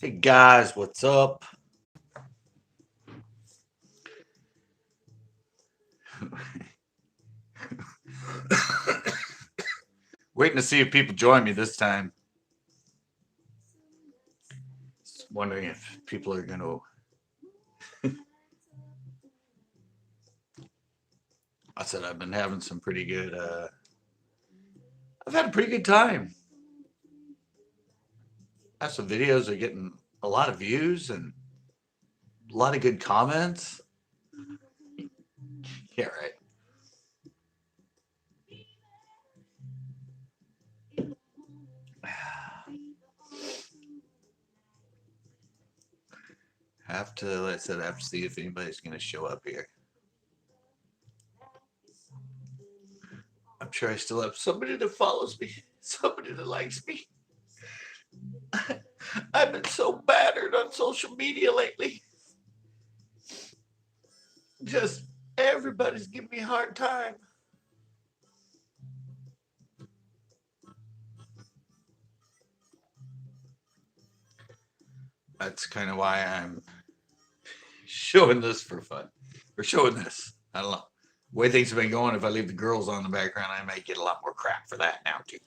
Hey guys, what's up? Waiting to see if people join me this time. Just wondering if people are going to. I said I've been having some pretty good. I've had a pretty good time. I have some videos are getting a lot of views and a lot of good comments. Yeah, right. Have to, like I said, I have to see if anybody's going to show up here. I'm sure I still have somebody that follows me, somebody that likes me. I've been so battered on social media lately. Just everybody's giving me a hard time. That's kind of why I'm showing this for fun. Or showing this. I don't know. The way things have been going, if I leave the girls on in the background, I might get a lot more crap for that now, too.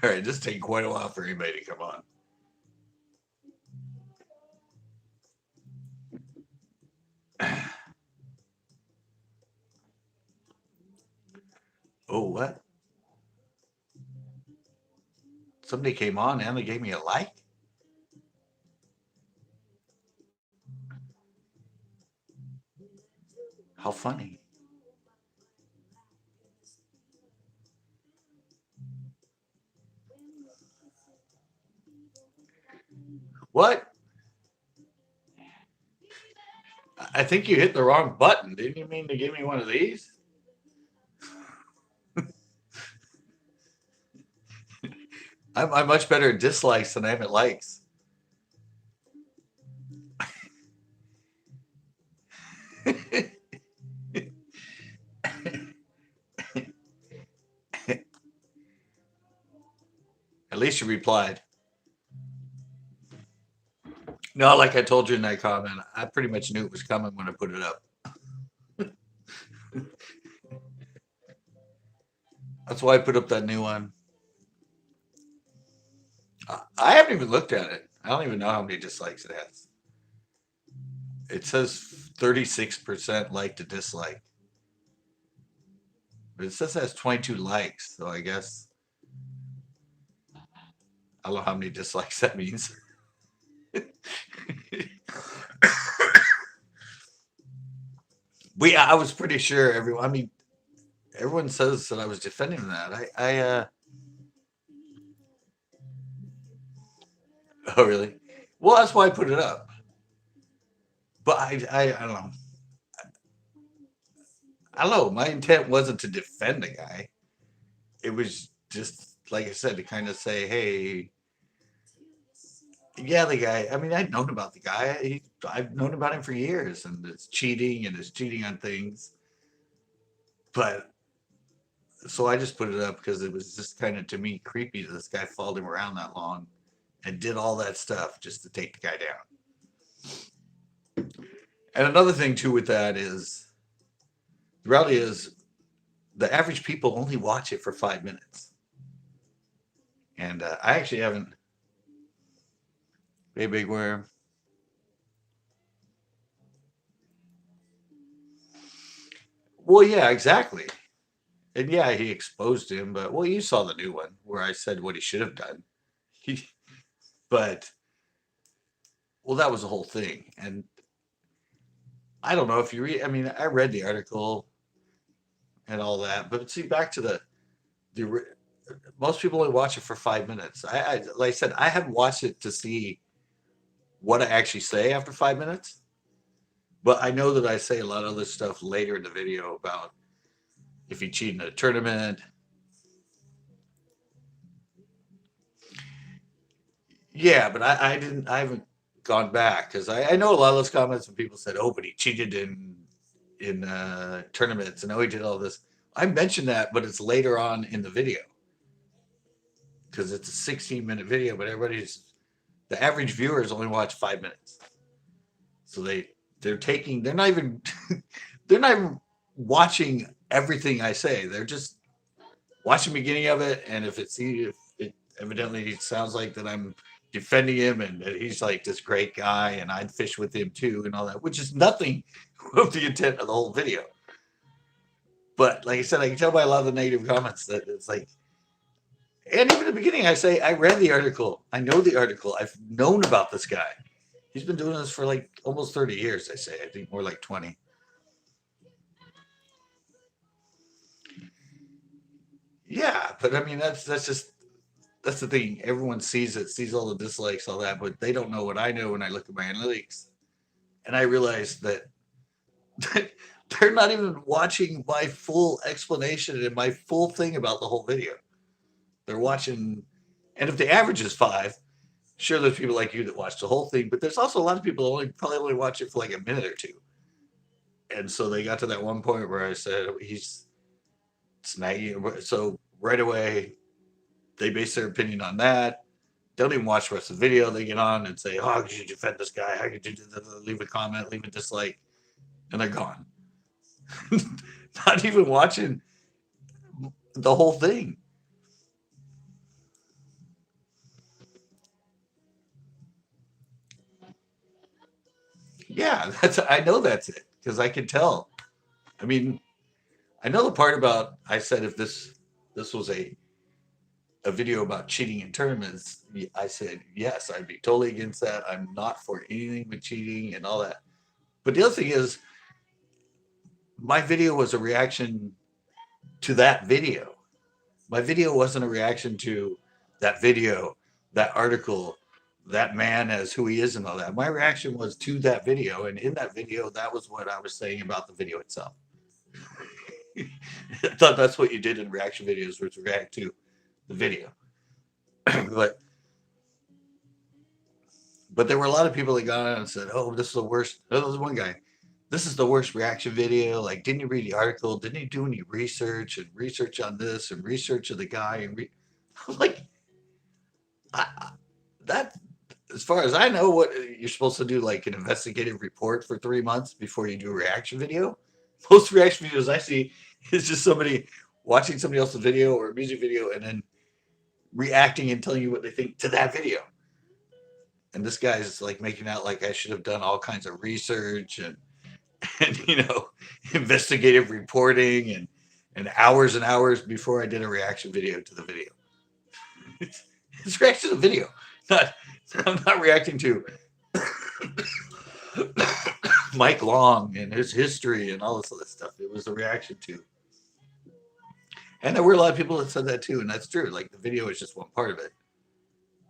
All right, this taking quite a while for anybody to come on. Oh, what? Somebody came on and they gave me a like? How funny. What? I think you hit the wrong button. Didn't you mean to give me one of these? I'm much better at dislikes than I am at likes. At least you replied. No, like I told you in that comment, I pretty much knew it was coming when I put it up. That's why I put up that new one. I haven't even looked at it. I don't even know how many dislikes it has. It says 36% like to dislike. But it says it has 22 likes. So I guess I don't know how many dislikes that means. I was pretty sure everyone, I mean, everyone says that I was defending that. Oh, really? Well, that's why I put it up. But I don't know. I don't know. My intent wasn't to defend the guy. It was just, like I said, to kind of say, hey, yeah, the guy. I mean, I'd known about the guy. I've known about him for years, and it's cheating and it's cheating on things. But so I just put it up because it was just kind of to me creepy that this guy followed him around that long and did all that stuff just to take the guy down. And another thing too with that is the reality is the average people only watch it for 5 minutes, and I actually haven't. Hey, big worm. Well, yeah, exactly. And yeah, he exposed him, but well, you saw the new one where I said what he should have done. He, but well, that was the whole thing. And I don't know if you read. I mean, I read the article and all that, but see, back to the most people only watch it for 5 minutes. Like I said, I haven't watched it to see what I actually say after 5 minutes, but I know that I say a lot of other stuff later in the video about if you cheat in a tournament. Yeah, but I haven't gone back because I know a lot of those comments when people said, "Oh, but he cheated in tournaments and oh, he did all this." I mentioned that, but it's later on in the video because it's a 16-minute video, but the average viewers only watch 5 minutes, so they're not even they're not even watching everything I say. They're just watching the beginning of it, and if it evidently sounds like that I'm defending him and that he's like this great guy and I'd fish with him too and all that, which is nothing of the intent of the whole video. But like I said, I can tell by a lot of the negative comments that it's like, and even at the beginning, I say I read the article, I know the article, I've known about this guy. He's been doing this for like almost 30 years. I say, I think more like 20. Yeah, but I mean that's the thing. Everyone sees it, sees all the dislikes, all that, but they don't know what I know when I look at my analytics. And I realize that they're not even watching my full explanation and my full thing about the whole video. They're watching, and if the average is 5, sure, there's people like you that watch the whole thing, but there's also a lot of people that probably only watch it for like a minute or two. And so they got to that one point where I said he's snagging. So right away, they base their opinion on that. Don't even watch the rest of the video. They get on and say, "Oh, how could you defend this guy? How could you do this?" Leave a comment, leave a dislike, and they're gone. Not even watching the whole thing. Yeah, I know that's it because I can tell. I mean, I know the part about I said if this was a video about cheating in tournaments, I said yes, I'd be totally against that. I'm not for anything with cheating and all that. But the other thing is, my video was a reaction to that video. My video wasn't a reaction to that video, that article, that man as who he is and all that. My reaction was to that video, and in that video, that was what I was saying about the video itself. I thought that's what you did in reaction videos, was react to the video. but but there were a lot of people that got on and said, "Oh, this is the worst." There was one guy. This is the worst reaction video. Like, didn't you read the article? Didn't you do any research and research on this and research of the guy? I'm like, I, that as far as I know, what you're supposed to do, like an investigative report for 3 months before you do a reaction video. Most reaction videos I see is just somebody watching somebody else's video or a music video and then reacting and telling you what they think to that video. And this guy's like making out like I should have done all kinds of research and investigative reporting and hours before I did a reaction video to the video. It's reaction to the video. Not I'm not reacting to Mike Long and his history and all this other stuff. It was a reaction to. And there were a lot of people that said that too, and that's true. Like the video is just one part of it.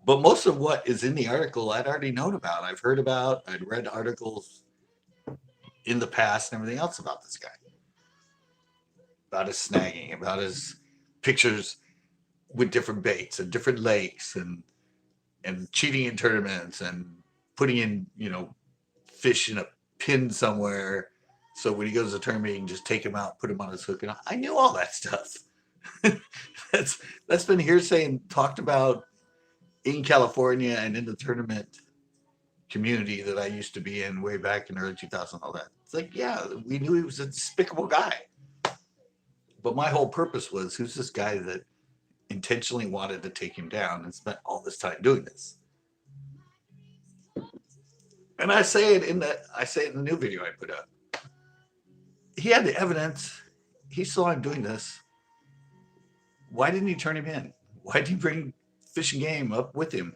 But most of what is in the article I'd already known about. I've heard about, I'd read articles in the past and everything else about this guy. About his snagging, about his pictures with different baits and different lakes and cheating in tournaments and putting in, fish in a pin somewhere. So when he goes to the tournament, he can just take him out, put him on his hook. And I knew all that stuff. that's been hearsay and talked about in California and in the tournament community that I used to be in way back in early 2000, all that. It's like, yeah, we knew he was a despicable guy. But my whole purpose was, who's this guy that intentionally wanted to take him down and spent all this time doing this? And I say it in the new video I put up. He had the evidence. He saw him doing this. Why didn't he turn him in? Why did he bring Fish and Game up with him?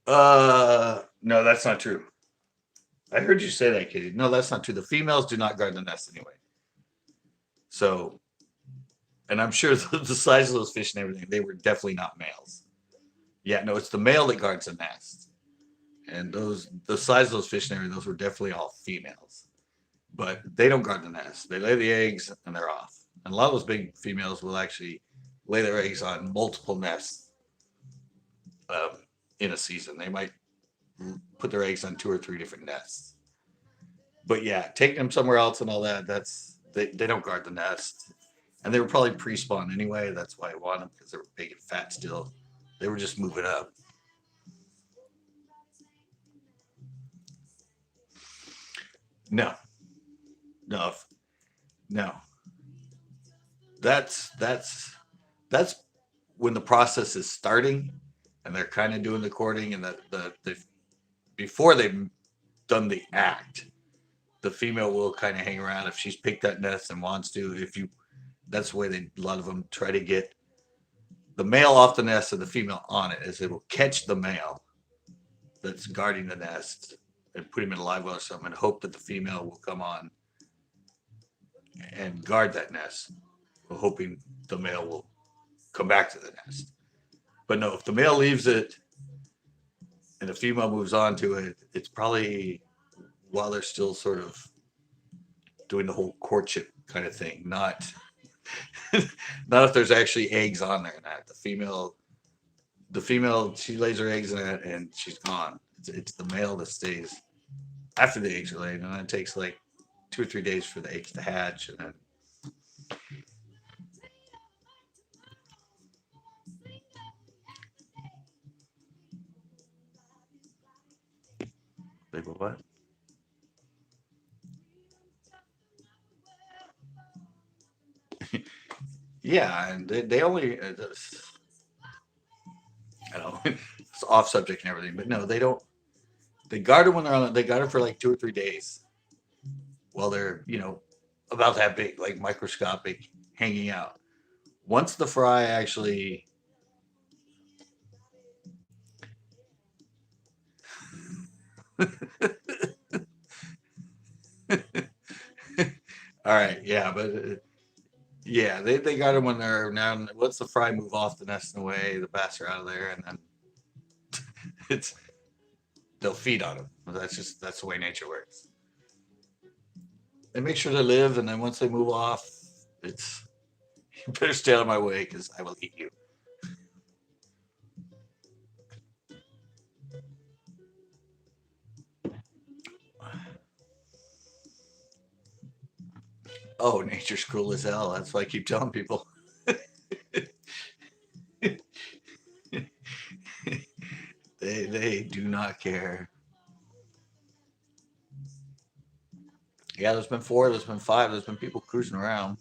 No, that's not true. I heard you say that, Katie. No, that's not true. The females do not guard the nest anyway. So, and I'm sure the size of those fish and everything, they were definitely not males. Yeah, no, it's the male that guards the nest. And the size of those fish and everything, those were definitely all females. But they don't guard the nest. They lay the eggs and they're off. And a lot of those big females will actually lay their eggs on multiple nests um, in a season. They might put their eggs on two or three different nests. But yeah, taking them somewhere else and all that, they don't guard the nest. And they were probably pre-spawn anyway. That's why I want them because they were big and fat still. They were just moving up. No, no, no. That's when the process is starting, and they're kind of doing the courting, and the before they've done the act, the female will kind of hang around if she's picked that nest and wants to. If you, that's the way a lot of them try to get the male off the nest and the female on it, is they will catch the male that's guarding the nest and put him in a live well or something, and hope that the female will come on and guard that nest, hoping the male will come back to the nest. But no, if the male leaves it and the female moves on to it, it's probably while they're still sort of doing the whole courtship kind of thing, not not if there's actually eggs on there. Not the female, she lays her eggs in it and she's gone. It's the male that stays after the eggs are laid, and then it takes like 2 or 3 days for the eggs to hatch, and then they go what? Yeah, and they only I know it's off subject and everything, but no, they don't. They guard them when they're on. They guard them for like 2 or 3 days while they're about that big, like microscopic, hanging out. Once the fry actually, all right, yeah, but yeah, they got them when they're now. Once the fry move off the nest and away, the bass are out of there, and then it's they'll feed on them. That's the way nature works. They make sure they live, and then once they move off, it's you better stay out of my way because I will eat you. Oh, nature's cruel as hell. That's why I keep telling people. They do not care. Yeah, there's been four, there's been five, there's been people cruising around.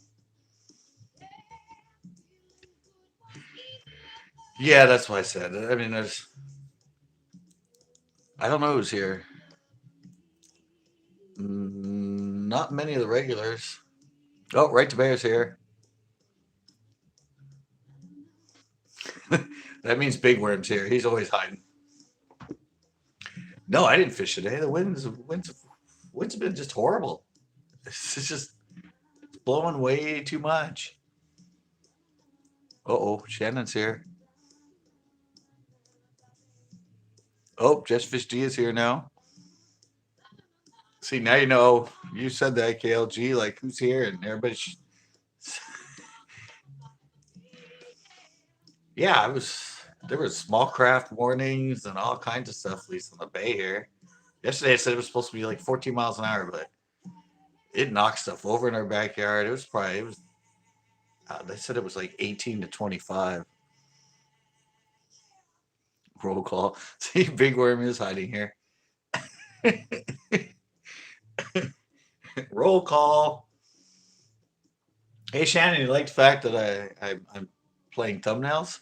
Yeah, that's what I said. I mean, I don't know who's here. Not many of the regulars. Oh, right to bear's here. That means Big Worm's here. He's always hiding. No, I didn't fish today. The winds have been just horrible. It's just blowing way too much. Oh, Shannon's here. Oh, Just Fish D is here now. See, now you know. You said that KLG, like who's here, and everybody. Yeah, I was. There was small craft warnings and all kinds of stuff, at least on the bay here. Yesterday, I said it was supposed to be like 14 miles an hour, but it knocked stuff over in our backyard. It was. They said it was like 18 to 25. Roll call. See, Big Worm is hiding here. Roll call. Hey Shannon, you like the fact that I'm playing thumbnails?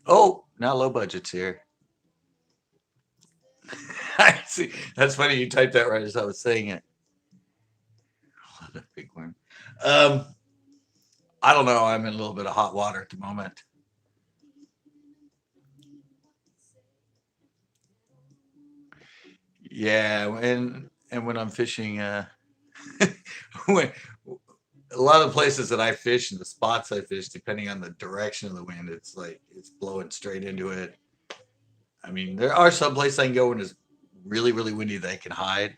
Oh, now low budget's here. I see. That's funny. You typed that right as I was saying it. Big worm. Um, I don't know. I'm in a little bit of hot water at the moment. Yeah, and when I'm fishing, when a lot of the places that I fish and the spots I fish, depending on the direction of the wind, it's like it's blowing straight into it. I mean, there are some places I can go when it's really, really windy that I can hide,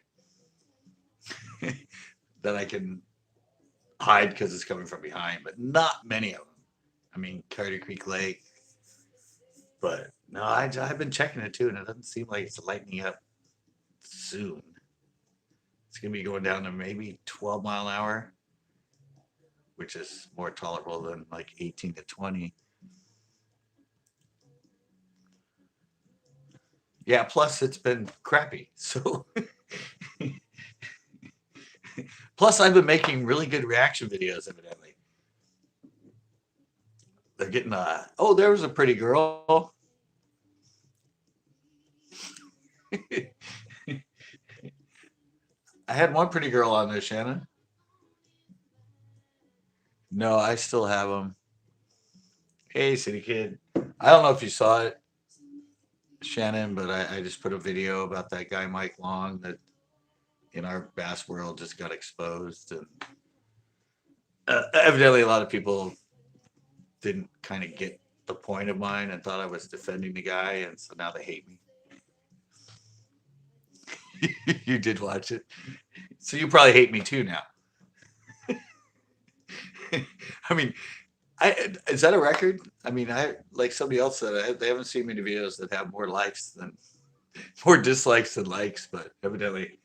that I can hide because it's coming from behind, but not many of them. I mean, Carter Creek Lake, but no, I've been checking it too, and it doesn't seem like it's lightening up soon. It's gonna be going down to maybe 12 mile an hour, which is more tolerable than like 18 to 20. Yeah, plus it's been crappy. So plus I've been making really good reaction videos evidently. They're getting oh, there was a pretty girl. I had one pretty girl on there, Shannon. No, I still have them. Hey, City Kid. I don't know if you saw it, Shannon, but I just put a video about that guy Mike Long that in our bass world just got exposed, and evidently a lot of people didn't kind of get the point of mine and thought I was defending the guy, and so now they hate me. You did watch it, so you probably hate me too now. I mean, is that a record? I mean, I like somebody else said they haven't seen many videos that have more dislikes than likes, but evidently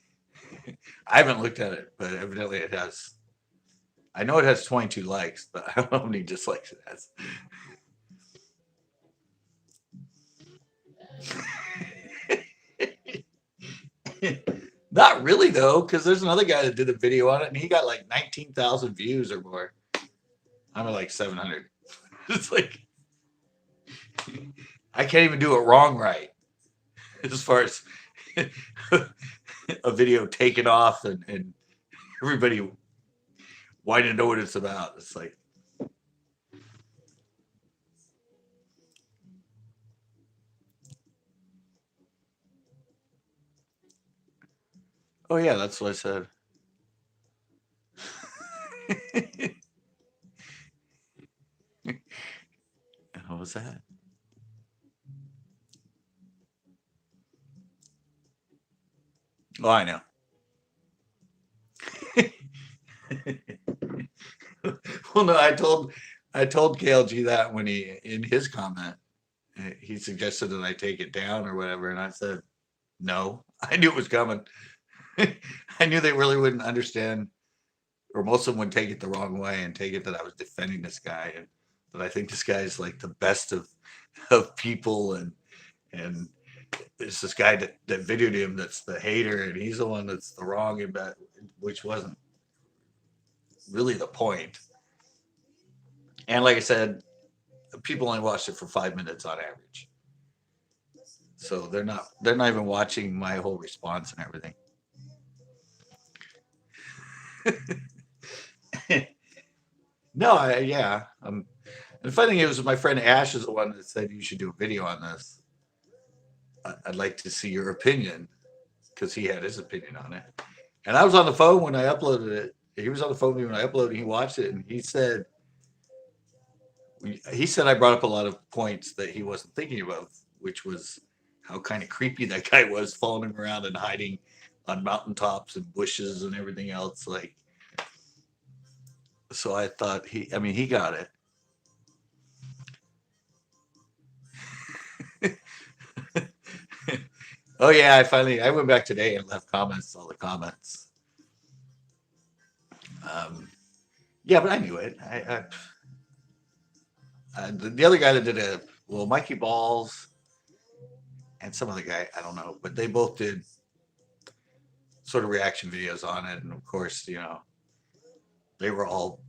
I haven't looked at it, but evidently it has. I know it has 22 likes, but I don't know how many dislikes it has. Not really though, because there's another guy that did a video on it and he got like 19,000 views or more. I'm at like 700. It's like I can't even do it wrong right as far as a video taken off and everybody wanting to know what it's about. It's like, oh yeah, that's what I said. What was that? Oh, I know. Well, no, I told KLG that when he in his comment he suggested that I take it down or whatever, and I said no. I knew it was coming. I knew they really wouldn't understand, or most of them would take it the wrong way and take it that I was defending this guy and that I think this guy is like the best of people, and it's this guy that videoed him that's the hater and he's the one that's the wrong in that, which wasn't really the point. And like I said, people only watched it for 5 minutes on average, so they're not even watching my whole response and everything. No, yeah. And the funny thing is, my friend Ash is the one that said you should do a video on this. I'd like to see your opinion because he had his opinion on it. And I was on the phone when I uploaded it. He was on the phone with me when I uploaded. He watched it and he said I brought up a lot of points that he wasn't thinking of, which was how kind of creepy that guy was, following him around and hiding on mountaintops and bushes and everything else. Like, so I thought I mean, he got it. Oh yeah, I went back today and left comments, all the comments. Um, yeah, but I knew it. The other guy that did Mikey Balls and some other guy, I don't know, but they both did sort of reaction videos on it, and of course, they were all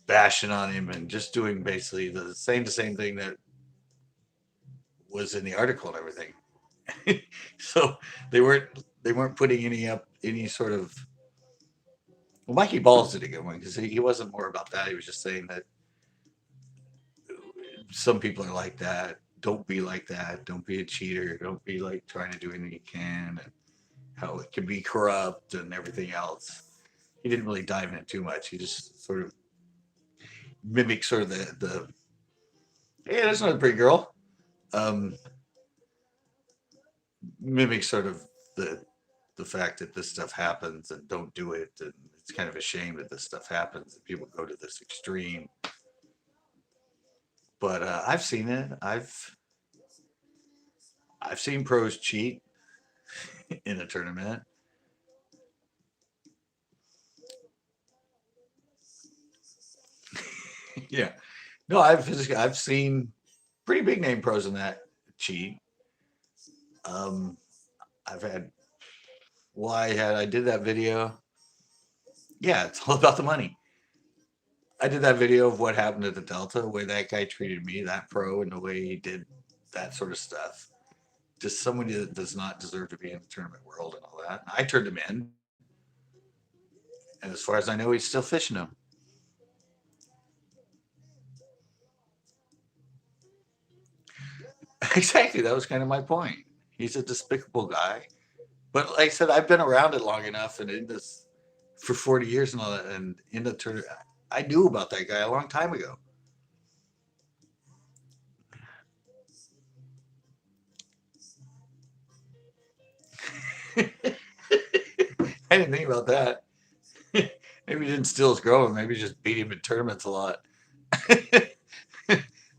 bashing on him and just doing basically the same thing that was in the article and everything. So they weren't putting any sort of. Well, Mikey Balls did a good one because he wasn't more about that. He was just saying that some people are like that. Don't be like that. Don't be a cheater. Don't be like trying to do anything you can, and how it can be corrupt and everything else. He didn't really dive in it too much. He just sort of mimicked sort of the hey, there's another pretty girl. Um, mimic sort of the the fact that this stuff happens and don't do it, and it's kind of a shame that this stuff happens and people go to this extreme. But I've seen it. I've seen pros cheat in a tournament. Yeah, no, I've seen pretty big name pros in that cheat. Um, I've had I did that video. Yeah, it's all about the money. I did that video of what happened at the Delta, the way that guy treated me, that pro, and the way he did that sort of stuff. Just somebody that does not deserve to be in the tournament world and all that. I turned him in, and as far as I know, he's still fishing him. Exactly, that was kind of my point. He's a despicable guy, but like I said, I've been around it long enough, and in this for 40 years and all that, and in the tournament, I knew about that guy a long time ago. I didn't think about that. Maybe he didn't steal his girl, maybe he just beat him in tournaments a lot.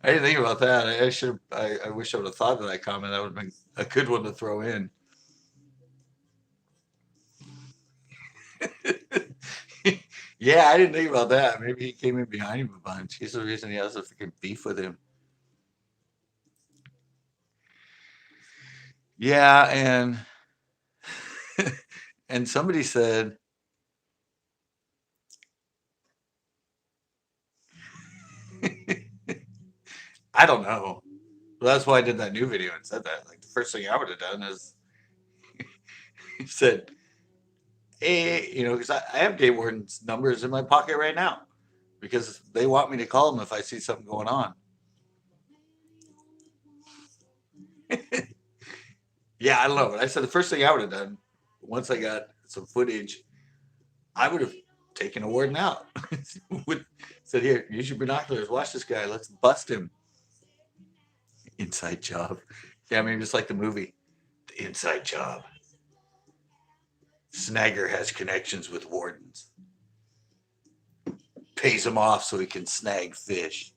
I didn't think about that. I should. I wish I would have thought of that comment. That would have been a good one to throw in. Yeah, I didn't think about that. Maybe he came in behind him a bunch. He's the reason he has a freaking beef with him. Yeah, and somebody said, I don't know. Well, that's why I did that new video and said that. Like the first thing I would have done is said, hey, because I have Game Warden's numbers in my pocket right now because they want me to call them if I see something going on. Yeah, I don't know. But I said the first thing I would have done once I got some footage, I would have taken a warden out. With, said, here, use your binoculars. Watch this guy. Let's bust him. Inside job. Yeah, maybe it's like the movie, The Inside Job. Snagger has connections with wardens, pays them off so he can snag fish.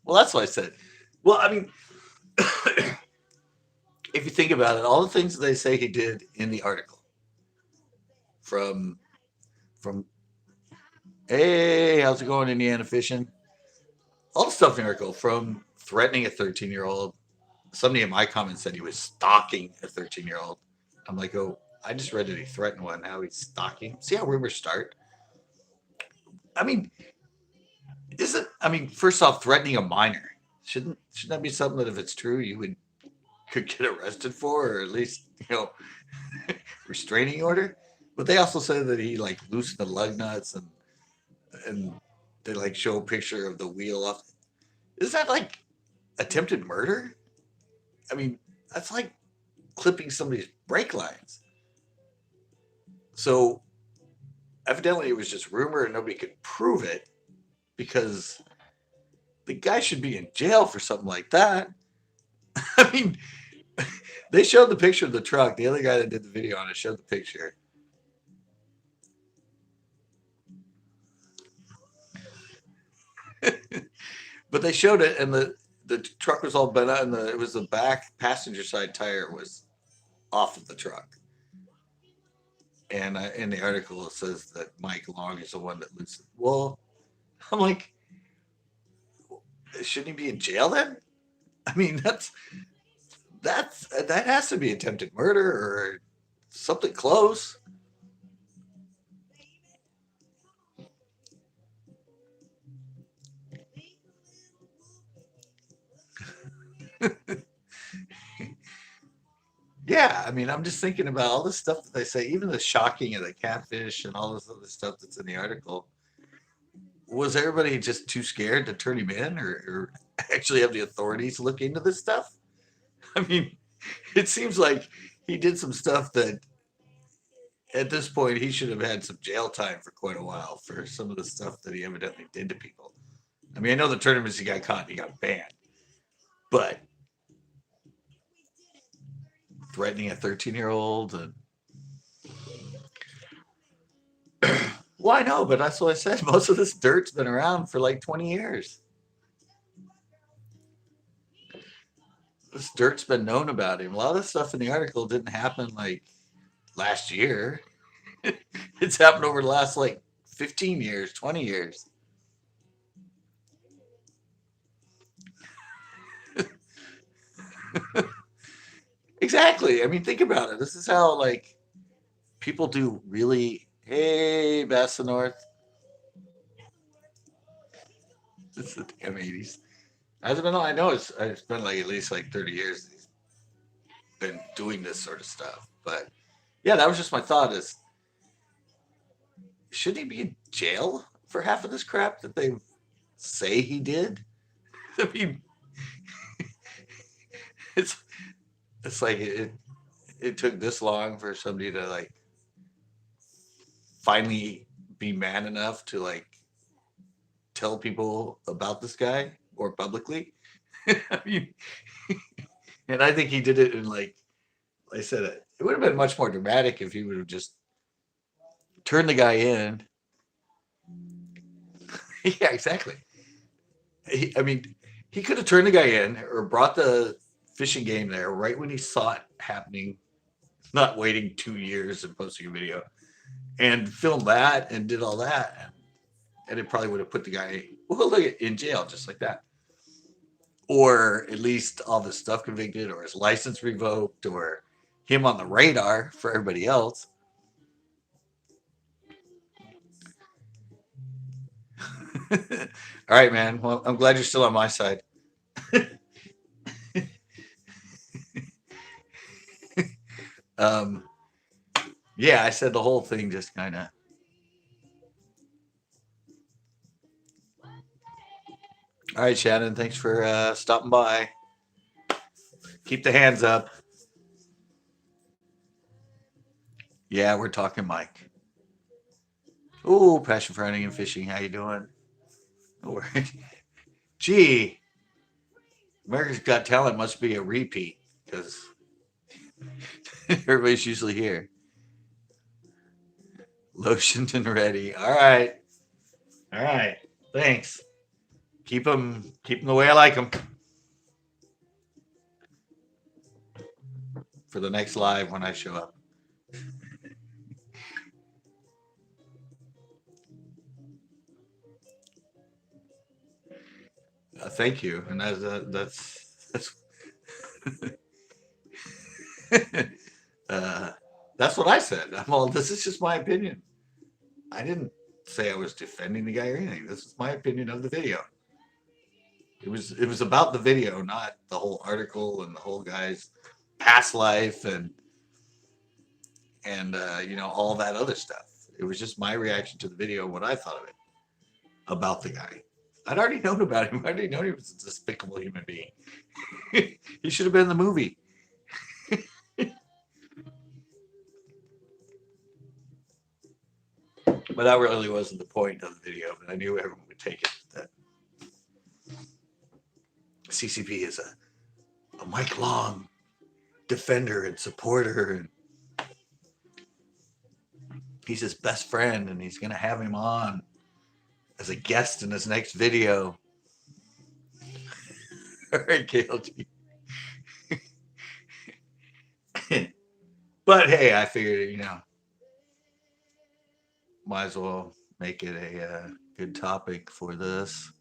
Well, that's what I said. Well, I mean, if you think about it, all the things that they say he did in the article, from from hey, how's it going, Indiana fishing? All the stuff in the article, from threatening a 13-year-old. Somebody in my comments said he was stalking a 13-year-old. I'm like, oh, I just read that he threatened one. Now he's stalking. See how rumors start? I mean, isn't I mean, first off, threatening a minor shouldn't that be something that if it's true you would could get arrested for, or at least restraining order? But they also said that he like loosened the lug nuts, and they like show a picture of the wheel off. Is that like attempted murder? I mean, that's like clipping somebody's brake lines. So evidently it was just rumor and nobody could prove it because the guy should be in jail for something like that. I mean, they showed the picture of the truck. The other guy that did the video on it showed the picture. But they showed it, and the truck was all bent out, and it was the back passenger side tire was off of the truck. And in the article, it says that Mike Long is the one that lives. Well, I'm like, shouldn't he be in jail then? I mean, that has to be attempted murder or something close. Yeah, I mean, I'm just thinking about all the stuff that they say, even the shocking of the catfish and all this other stuff that's in the article. Was everybody just too scared to turn him in, or actually have the authorities look into this stuff? I mean, it seems like he did some stuff that at this point he should have had some jail time for quite a while for some of the stuff that he evidently did to people. I mean, I know the tournaments he got caught, he got banned, But threatening a 13-year-old and well, I know, but that's what I said. Most of this dirt's been around for like 20 years. This dirt's been known about him. A lot of the stuff in the article didn't happen like last year. It's happened over the last like 15 years, 20 years. Exactly. I mean, think about it. This is how like people do really. Hey, Bass the North. It's the damn 80s. As been, I know it's been like at least like 30 years he's been doing this sort of stuff. But yeah, that was just my thought is should he be in jail for half of this crap that they say he did? I mean, it's it's like it took this long for somebody to like finally be man enough to like tell people about this guy or publicly. I mean, and I think he did it in like I said, it would have been much more dramatic if he would have just turned the guy in. Yeah, exactly. I mean, he could have turned the guy in or brought the fishing game there right when he saw it happening, not waiting 2 years and posting a video and filmed that and did all that. And it probably would have put the guy, well, look at in jail just like that. Or at least all this stuff convicted or his license revoked or him on the radar for everybody else. All right, man. Well, I'm glad you're still on my side. Um, yeah, I said the whole thing just kind of. All right, Shannon. Thanks for stopping by. Keep the hands up. Yeah, we're talking Mike. Ooh, passion for hunting and fishing. How you doing? Gee, America's Got Talent must be a repeat because everybody's usually here. Lotioned and ready. All right. Thanks. Keep them the way I like them for the next live when I show up. Thank you, and uh, that's what I said. I'm all. This is just my opinion. I didn't say I was defending the guy or anything. This is my opinion of the video. It was about the video, not the whole article and the whole guy's past life and all that other stuff. It was just my reaction to the video, what I thought of it about the guy. I'd already known about him. I already known he was a despicable human being. He should have been in the movie. But that really wasn't the point of the video. But I knew everyone would take it. That CCP is a Mike Long defender and supporter, and he's his best friend, and he's gonna have him on as a guest in his next video. All right, KLG. But hey, I figured, might as well make it a good topic for this.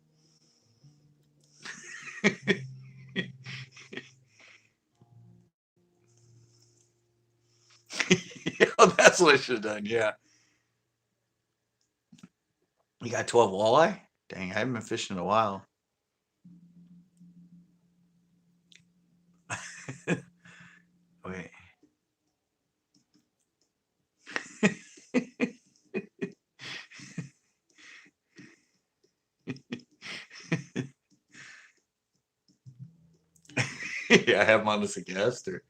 Yeah, that's what I should have done. Yeah. You got 12 walleye? Dang, I haven't been fishing in a while. Wait. Yeah, I have him on as a guest. Or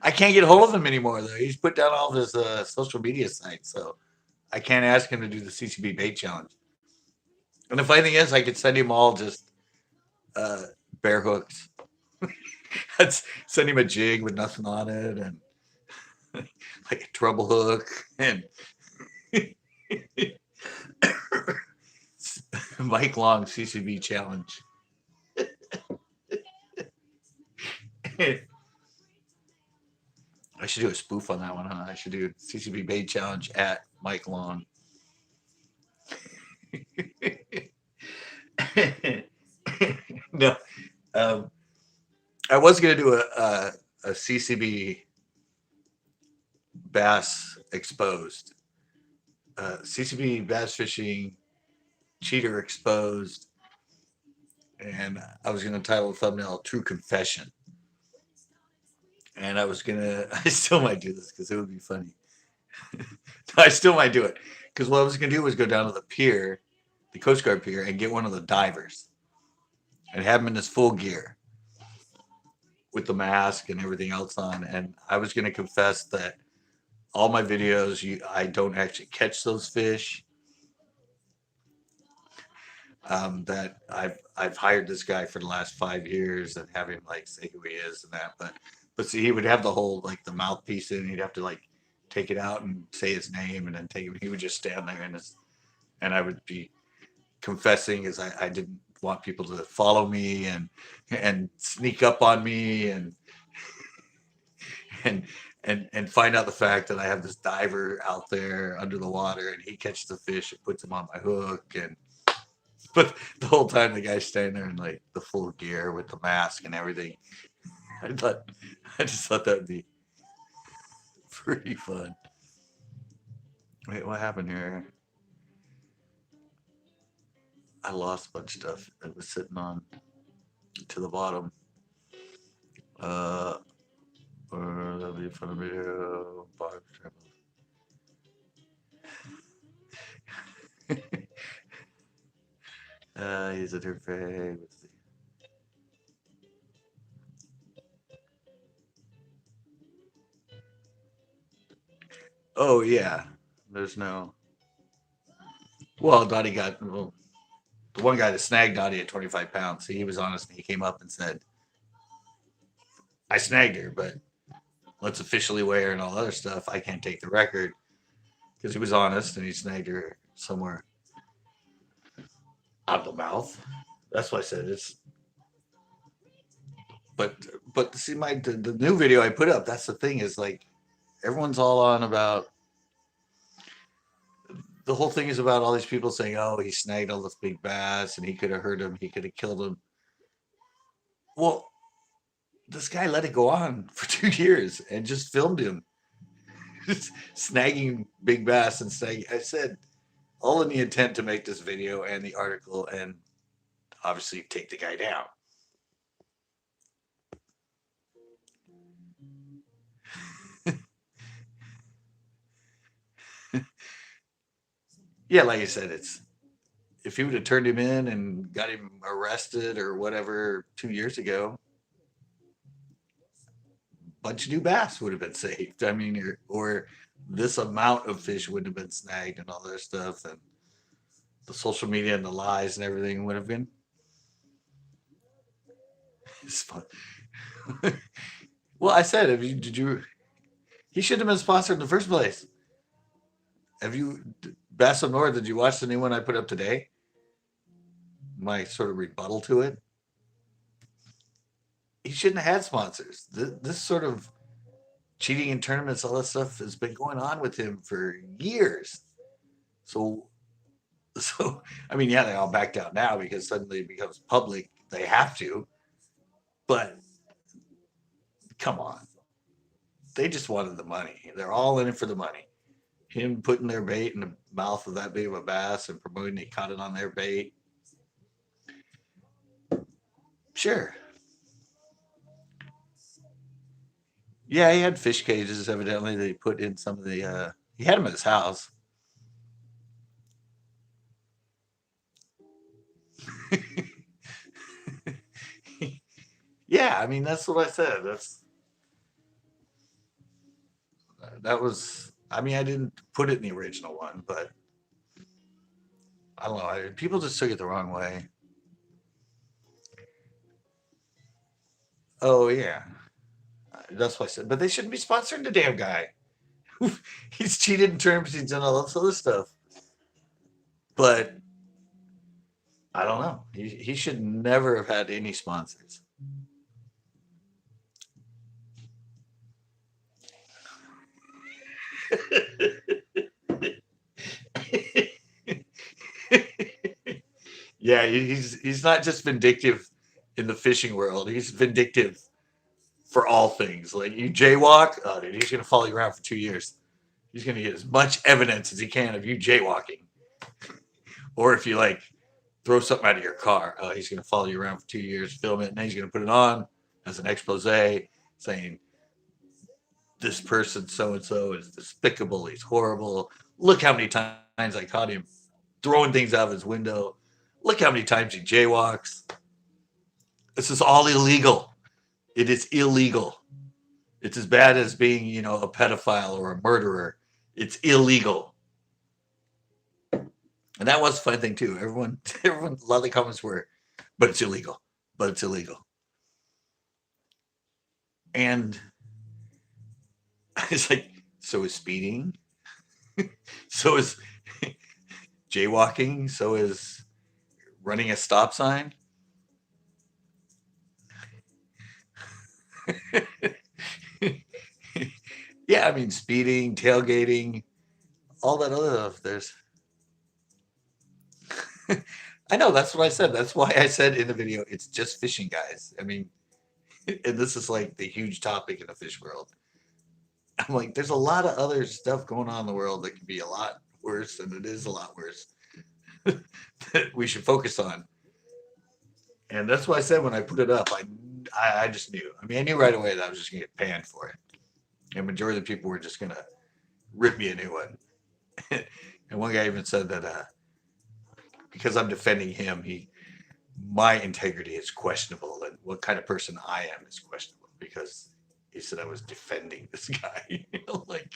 I can't get a hold of him anymore, though. He's put down all of his social media sites, so I can't ask him to do the CCB bait challenge. And the funny thing is, I could send him all just uh, bear hooks. I'd send him a jig with nothing on it and like a treble hook and Mike Long CCB challenge. I should do a spoof on that one, huh? I should do CCB bait challenge at Mike Long. No, um, I was gonna do a CCB bass exposed, CCB bass fishing cheater exposed, and I was gonna title the thumbnail "True Confession." And I was gonna, I still might do this because it would be funny. I still might do it because what I was gonna do was go down to the pier, the Coast Guard pier, and get one of the divers and have him in his full gear with the mask and everything else on. And I was gonna confess that all my videos, I don't actually catch those fish. That I've hired this guy for the last 5 years and have him like say who he is and that. But see, he would have the whole like the mouthpiece in. He'd have to like take it out and say his name and then take it. He would just stand there and I would be confessing as I didn't want people to follow me and sneak up on me and and find out the fact that I have this diver out there under the water and he catches the fish and puts them on my hook and but the whole time the guy's standing there in like the full gear with the mask and everything. I thought I just thought that would be pretty fun. Wait, what happened here? I lost a bunch of stuff that was sitting on to the bottom. Uh, or that'll be a fun video. He's a dirtbag. Oh yeah, there's no. Well, Dottie got well, the one guy that snagged Dottie at 25 pounds. He was honest and he came up and said, "I snagged her, but let's officially weigh her and all other stuff. I can't take the record." Because he was honest and he snagged her somewhere out of the mouth. That's why I said it's. But see the new video I put up. That's the thing is like everyone's all on about the whole thing is about all these people saying, "Oh, he snagged all this big bass and he could have hurt him. He could have killed him." Well, this guy let it go on for 2 years and just filmed him snagging big bass and snagging. I said all in the intent to make this video and the article and obviously take the guy down. Yeah, like I said, it's if he would have turned him in and got him arrested or whatever 2 years ago, a bunch of new bass would have been saved. I mean, or this amount of fish wouldn't have been snagged and all that stuff, and the social media and the lies and everything would have been. It's fun. Well, I said, have you? Did you? He should have been sponsored in the first place. Have you, Bass of North? Did you watch the new one I put up today? My sort of rebuttal to it. He shouldn't have had sponsors. This sort of cheating in tournaments, all that stuff has been going on with him for years. So, I mean, yeah, they all backed out now because suddenly it becomes public. They have to, but come on, they just wanted the money. They're all in it for the money. Him putting their bait in the mouth of that big of a bass and promoting they caught it on their bait. Sure. Yeah, he had fish cages evidently that he put in some of the he had them at his house. Yeah, I mean that's what I said. That was I mean I didn't put it in the original one, but I don't know. People just took it the wrong way. Oh yeah, that's what I said. But they shouldn't be sponsoring the damn guy. He's cheated in terms. He's done all this other stuff. But I don't know. He should never have had any sponsors. Yeah, he's not just vindictive in the fishing world. He's vindictive for all things. Like you jaywalk, oh, dude, he's gonna follow you around for 2 years. He's gonna get as much evidence as he can of you jaywalking. Or if you like throw something out of your car, he's gonna follow you around for 2 years, film it, and then he's gonna put it on as an expose saying this person so and so is despicable. He's horrible. Look how many times I caught him throwing things out of his window. Look how many times he jaywalks. This is all illegal. It is illegal. It's as bad as being, a pedophile or a murderer. It's illegal. And that was a fun thing too. Everyone, a lot of the comments were, but it's illegal. But it's illegal. And it's like, so is speeding. So is jaywalking. So is running a stop sign. Yeah, I mean, speeding, tailgating, all that other stuff. I know, that's what I said. That's why I said in the video, it's just fishing, guys. I mean, and this is like the huge topic in the fish world. I'm like, there's a lot of other stuff going on in the world that could be a lot worse, and it is a lot worse that we should focus on. And that's why I said when I put it up, I just knew. I mean, I knew right away that I was just gonna get panned for it. And majority of the people were just gonna rip me a new one. And one guy even said that because I'm defending him, my integrity is questionable, and what kind of person I am is questionable because he said I was defending this guy. Like,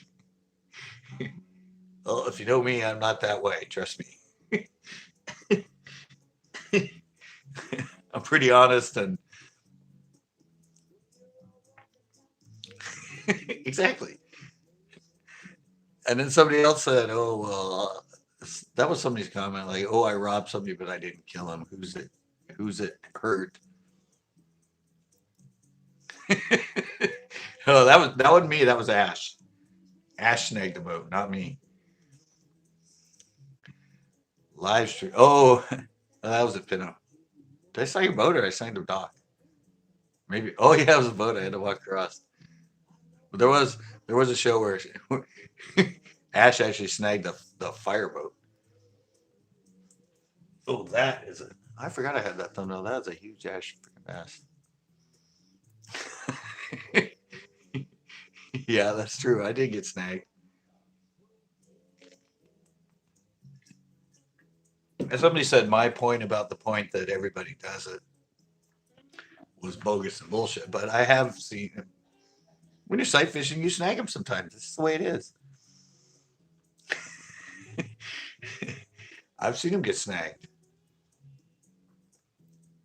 well, if you know me, I'm not that way. Trust me. I'm pretty honest and exactly. And then somebody else said, "Oh well, that was somebody's comment. Like, oh, I robbed somebody, but I didn't kill him. Who's it? Who's it hurt?" Oh, that wasn't me. That was Ash. Ash snagged the boat, not me. Live stream. Oh, that was a Pinot. Did I snag a boat or I snagged a dock? Maybe. Oh yeah, it was a boat. I had to walk across. But there was a show where Ash actually snagged the fireboat. Oh, that is a. I forgot I had that thumbnail. That's a huge Ash freaking bass. Yeah, that's true. I did get snagged. And somebody said my point about the point that everybody does it was bogus and bullshit. But I have seen when you're sight fishing, you snag them sometimes. This is the way it is. I've seen them get snagged.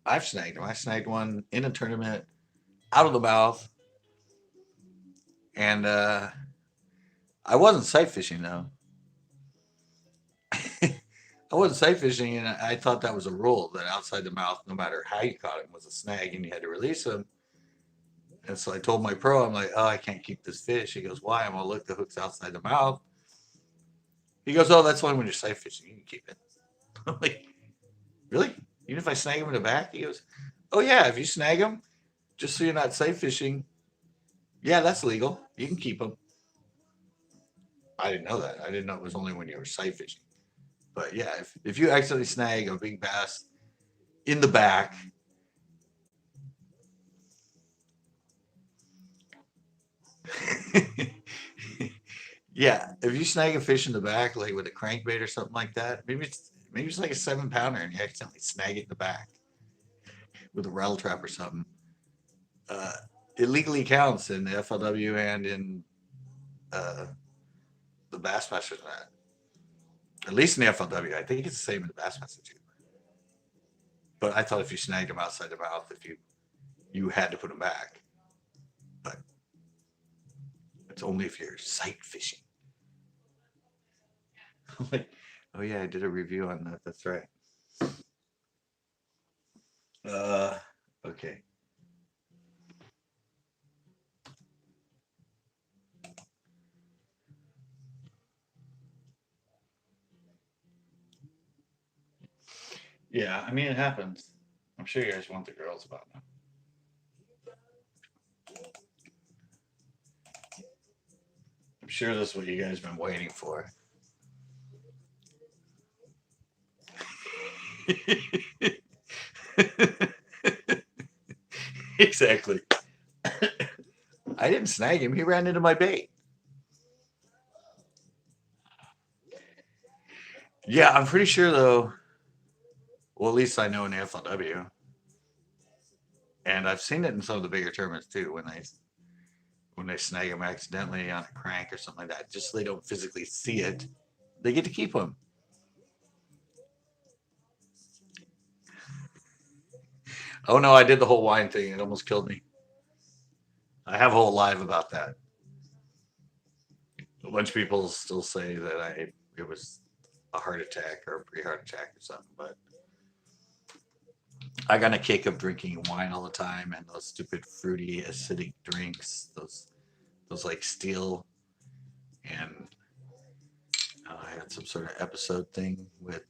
I've snagged them. I snagged one in a tournament out of the mouth, and I wasn't sight fishing though. I wasn't sight fishing, and I thought that was a rule that outside the mouth, no matter how you caught him, was a snag, and you had to release him. And so I told my pro, I'm like, oh, I can't keep this fish. He goes, why? I'm gonna look, the hook's outside the mouth. He goes, oh, that's only when you're sight fishing. You can keep it. I'm like, really? Even if I snag him in the back? He goes, oh yeah, if you snag him, just so you're not sight fishing, yeah, that's legal. You can keep them. I didn't know that. I didn't know it was only when you were sight fishing. But yeah, if you accidentally snag a big bass in the back, yeah, if you snag a fish in the back, like with a crankbait or something like that, maybe it's like a 7 pounder and you accidentally snag it in the back with a rattle trap or something. Uh, it legally counts in the FLW and in uh, the Bassmasters net. At least in the FLW, I think it's the same in the Bassmaster too. But I thought if you snagged them outside the mouth, if you you had to put them back. But it's only if you're sight fishing. Like, oh yeah, I did a review on that. That's right. Uh, okay. Yeah, I mean it happens. I'm sure you guys want the girls about them. I'm sure this is what you guys been waiting for. Exactly. I didn't snag him. He ran into my bait. Yeah, I'm pretty sure though. Well, at least I know in the FLW, and I've seen it in some of the bigger tournaments too. When they snag them accidentally on a crank or something like that, just so they don't physically see it, they get to keep them. Oh no, I did the whole wine thing. It almost killed me. I have a whole live about that. A bunch of people still say that it was a heart attack or a pre-heart attack or something, but I got a kick of drinking wine all the time and those stupid fruity acidic drinks, those like steel, and I had some sort of episode thing with.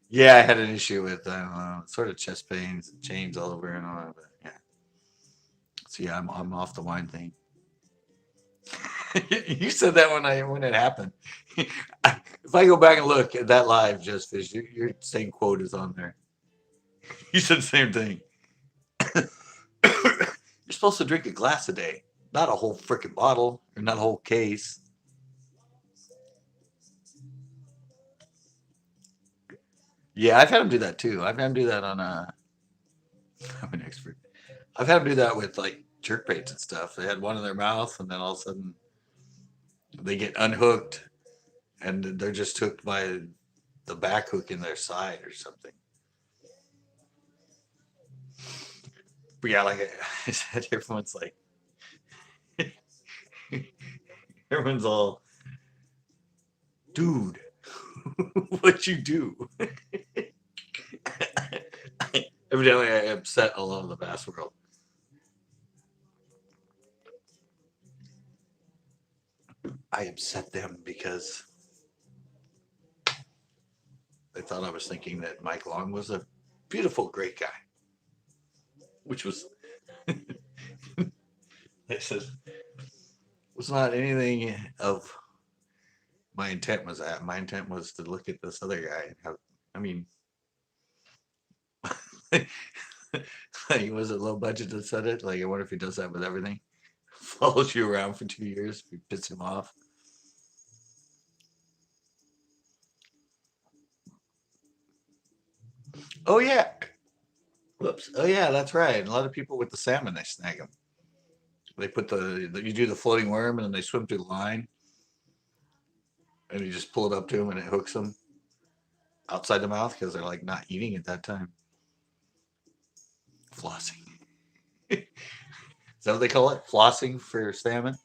Yeah, I had an issue with I don't know, sort of chest pains, and chains all over and all. But yeah, so yeah, I'm off the wine thing. You said that when it happened. If I go back and look at that live, just fish, your same quote is on there. You said the same thing. You're supposed to drink a glass a day, not a whole freaking bottle or not a whole case. Yeah, I've had him do that too. I've had him do that on I'm an expert. I've had them do that with like jerk baits and stuff. They had one in their mouth, and then all of a sudden they get unhooked, and they're just hooked by the back hook in their side or something. But yeah, like I said, everyone's all, dude, what you do? Evidently, I upset a lot of the bass world. I upset them because they thought I was thinking that Mike Long was a beautiful, great guy, which was it says was not anything of my intent was that. My intent was to look at this other guy and have. I mean, like, was it low budget that said it? Like, I wonder if he does that with everything. Follows you around for 2 years if you piss him off. Oh yeah. Whoops. Oh yeah, that's right. A lot of people with the salmon, they snag them. They put you do the floating worm and then they swim through the line and you just pull it up to them and it hooks them outside the mouth because they're like not eating at that time. Flossing. Is that what they call it? Flossing for salmon?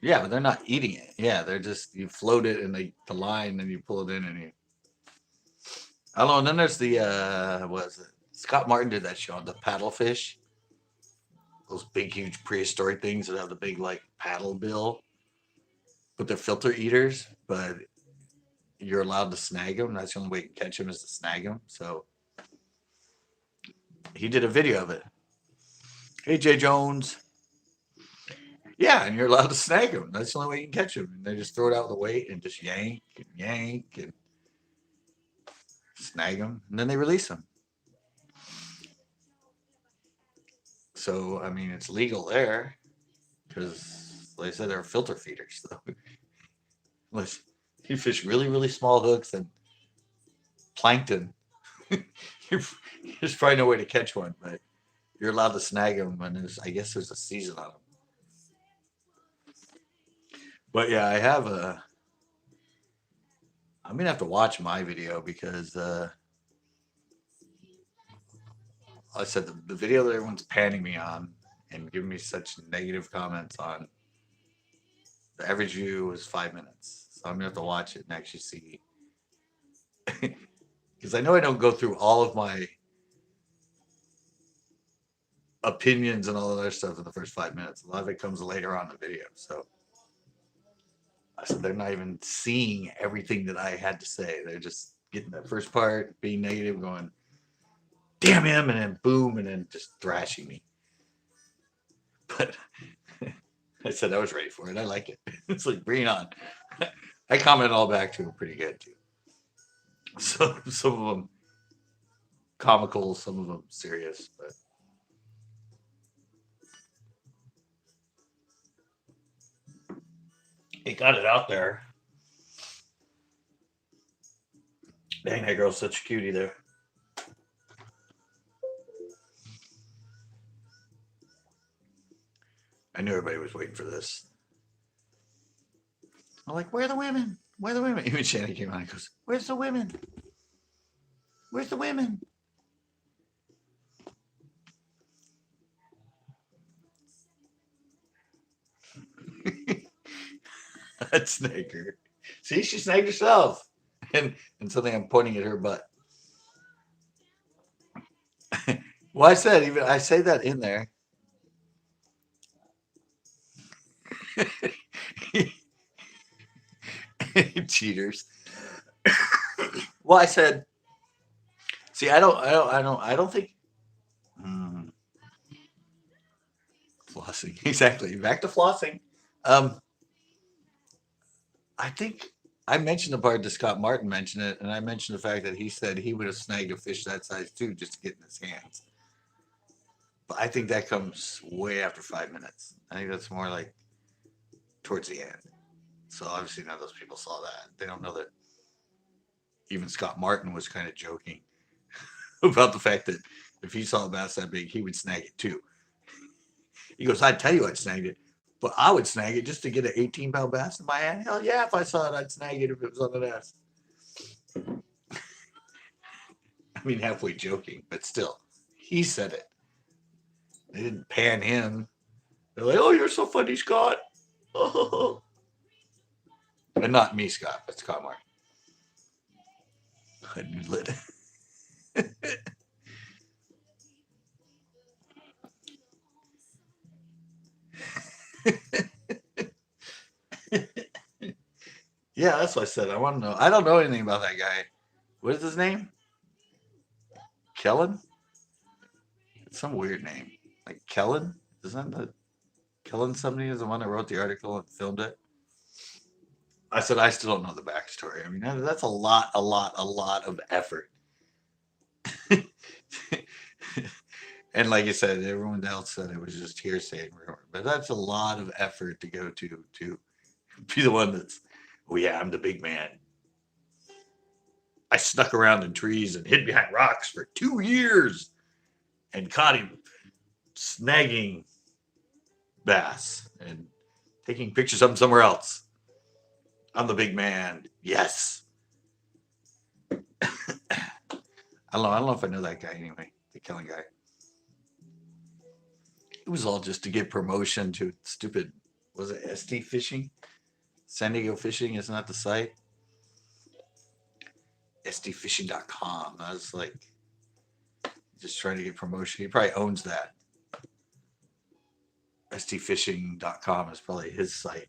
Yeah, but they're not eating it. Yeah, they're just you float it in the line and you pull it in and you. I don't know. And then there's the what is it? Scott Martin did that show, the paddlefish. Those big, huge prehistoric things that have the big like paddle bill, but they're filter eaters. But you're allowed to snag them. That's the only way you can catch them is to snag them. So he did a video of it. Hey Jay Jones. Yeah, and you're allowed to snag them. That's the only way you can catch them. And they just throw it out of the weight and just yank and snag them, and then they release them. So I mean, it's legal there because, like I said, they're filter feeders. So unless you fish really, really small hooks and plankton, there's probably no way to catch one. But You're allowed to snag them, and I guess there's a season on them. But yeah, I'm gonna have to watch my video because like I said the video that everyone's panning me on and giving me such negative comments on. The average view was 5 minutes, so I'm gonna have to watch it and actually see because I know I don't go through all of my opinions and all of that stuff in the first 5 minutes. A lot of it comes later on in the video, so I said they're not even seeing everything that I had to say. They're just getting that first part, being negative, going, damn him, and then boom, and then just thrashing me. But I said I was ready for it. I like it. It's like, bring it on. I comment all back to him pretty good, too. So some of them comical, some of them serious, but it got it out there. Dang, that girl's such a cutie there. I knew everybody was waiting for this. I'm like, where are the women? Where are the women? Even Shannon came on and goes, where's the women? Where's the women? I'd snag her. See, she snagged herself. And suddenly I'm pointing at her butt. Well, I say that in there. Cheaters. Well, I said, see, I don't think flossing. Exactly. Back to flossing. Um, I think I mentioned the part that Scott Martin mentioned it, and I mentioned the fact that he said he would have snagged a fish that size too, just to get in his hands. But I think that comes way after 5 minutes. I think that's more like towards the end. So obviously none of those people saw that. They don't know that even Scott Martin was kind of joking about the fact that if he saw a bass that big, he would snag it too. He goes, I'd tell you I'd snag it, but I would snag it just to get an 18-pound bass in my hand. Hell yeah, if I saw it, I'd snag it if it was on the nest. I mean, halfway joking, but still, he said it. They didn't pan him. They're like, oh, you're so funny, Scott. Oh. But not me, Scott, but Scott Martin. Lit. Yeah, that's what I said. I want to know. I don't know anything about that guy. What is his name? Kellen? It's some weird name. Like Kellen? Isn't that Kellen somebody is the one that wrote the article and filmed it? I said I still don't know the backstory. I mean, that's a lot of effort. And like I said, everyone else said it was just hearsay and rumor. But that's a lot of effort to go to be the one that's, oh yeah, I'm the big man. I snuck around in trees and hid behind rocks for 2 years and caught him snagging bass and taking pictures of him somewhere else. I'm the big man. Yes. I don't know if I know that guy anyway, the Kellen guy. It was all just to get promotion to stupid, was it ST Fishing? San Diego Fishing, isn't that the site? stfishing.com. I was like, just trying to get promotion. He probably owns that. stfishing.com is probably his site.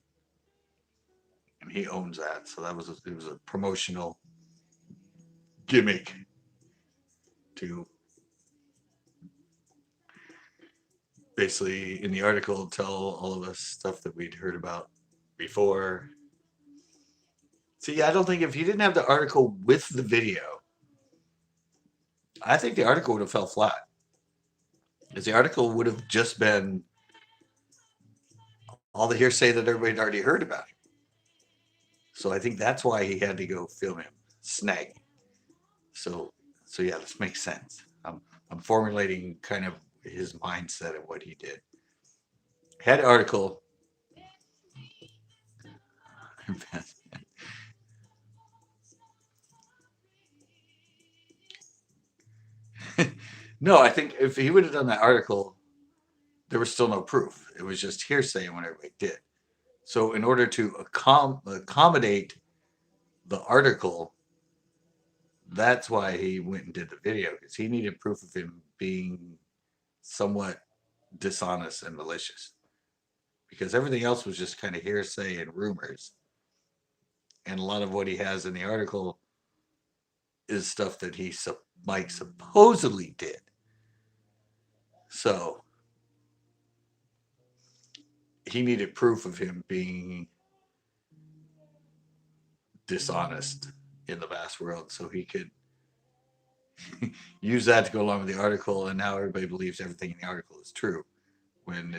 And he owns that. So it was a promotional gimmick to basically in the article tell all of us stuff that we'd heard about before. See, I don't think if he didn't have the article with the video, I think the article would have fell flat. Because the article would have just been all the hearsay that everybody had already heard about him. So I think that's why he had to go film him snagging. So yeah, this makes sense. I'm formulating kind of his mindset and what he did. Had an article. No, I think if he would have done that article, there was still no proof. It was just hearsay and what everybody did. So, in order to accommodate the article, that's why he went and did the video because he needed proof of him being somewhat dishonest and malicious. Because everything else was just kind of hearsay and rumors. And a lot of what he has in the article is stuff that Mike supposedly did. So he needed proof of him being dishonest in the vast world so he could use that to go along with the article, and now everybody believes everything in the article is true when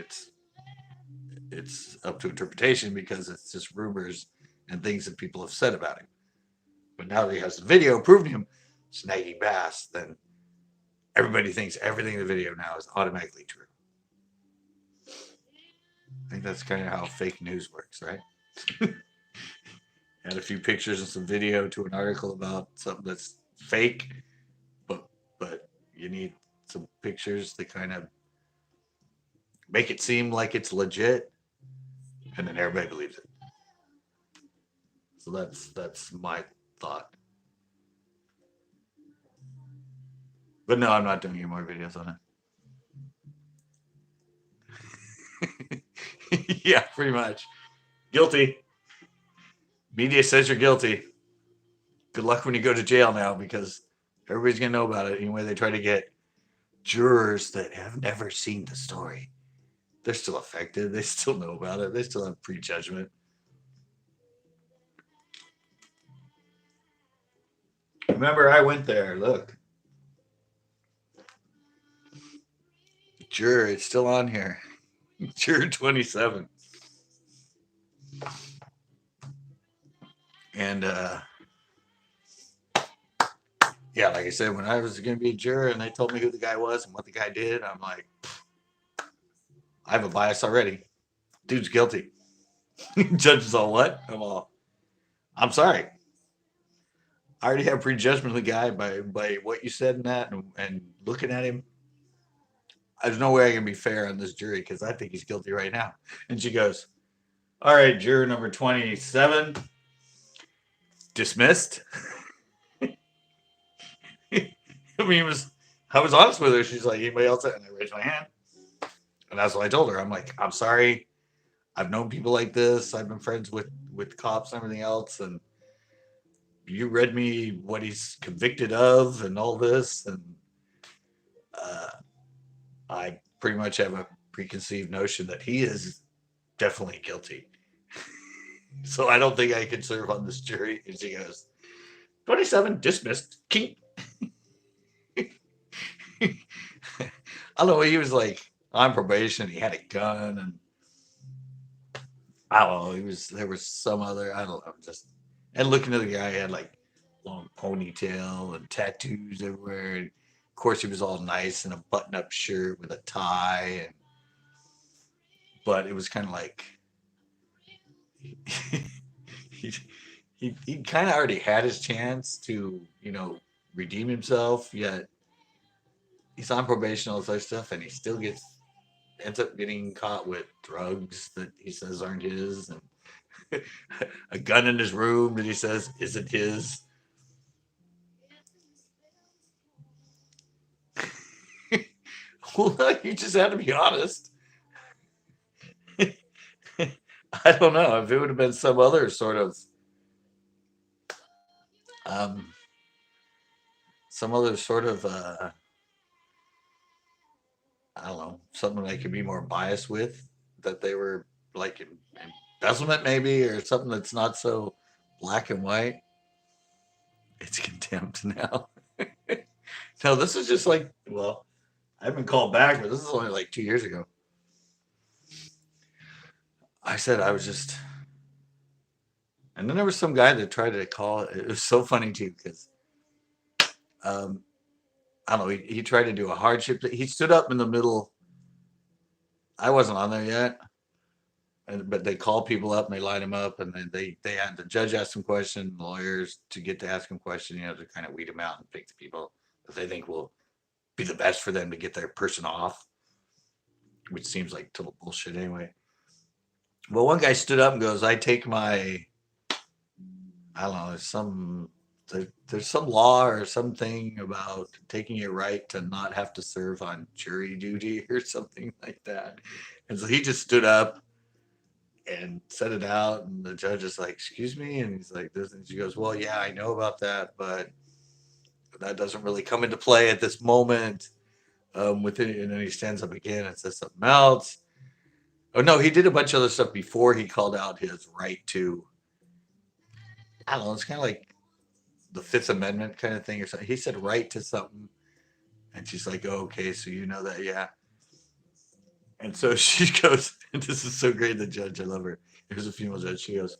it's up to interpretation because it's just rumors and things that people have said about him. But now that he has the video proving him snagging bass, then everybody thinks everything in the video now is automatically true. I think that's kind of how fake news works, right? Add a few pictures and some video to an article about something that's fake, but you need some pictures to kind of make it seem like it's legit, and then everybody believes it. So that's my thought. But no, I'm not doing any more videos on it. Yeah, pretty much. Guilty. Media says you're guilty. Good luck when you go to jail now because everybody's going to know about it. Anyway, they try to get jurors that have never seen the story. They're still affected. They still know about it. They still have prejudgment. Remember, I went there. Look. Juror, it's still on here. Juror 27. And yeah, like I said, when I was going to be a juror and they told me who the guy was and what the guy did, I'm like, I have a bias already. Dude's guilty. Judges all what? I'm sorry. I already have prejudgment of the guy by what you said in that and looking at him. There's no way I can be fair on this jury because I think he's guilty right now. And she goes, all right, juror number 27, dismissed. I mean, I was honest with her. She's like, anybody else? And I raised my hand. And that's what I told her. I'm like, I'm sorry. I've known people like this. I've been friends with cops and everything else. And you read me what he's convicted of and all this. And I pretty much have a preconceived notion that he is definitely guilty. So I don't think I can serve on this jury. And she goes, 27, dismissed. Keep. I don't know. He was like on probation. He had a gun, and I don't know. There was some other. I don't know. And looking at the guy, he had like long ponytail and tattoos everywhere. And of course, he was all nice in a button-up shirt with a tie, but it was kind of like he kind of already had his chance to redeem himself. Yet he's on probation, all this other stuff, and he still ends up getting caught with drugs that he says aren't his, and a gun in his room that he says isn't his. Well, you just have to be honest. I don't know if it would have been some other sort of I don't know, something I could be more biased with, that they were like embezzlement maybe, or something that's not so black and white. It's contempt now. No, this is just like, well, I've been called back, but this is only like 2 years ago. I said I was just, and then there was some guy that tried to call. It was so funny too because I don't know. He tried to do a hardship. He stood up in the middle. I wasn't on there yet, but they call people up and they line them up, and then they had the judge ask them questions, lawyers to get to ask them questions, to kind of weed them out and pick the people that they think will be the best for them to get their person off, which seems like total bullshit anyway. Well, one guy stood up and goes, "I take my, I don't know, there's some law or something about taking your right to not have to serve on jury duty or something like that." And so he just stood up and said it out, and the judge is like, "Excuse me," and he's like, "This," and she goes, "Well, yeah, I know about that, but that doesn't really come into play at this moment." Within, and then he stands up again and says something else. Oh no, he did a bunch of other stuff before he called out his right to. I don't know. It's kind of like the Fifth Amendment kind of thing or something. He said right to something, and she's like, "Oh, okay, so you know that, yeah." And so she goes, and this is so great. The judge, I love her. Here's a female judge. She goes,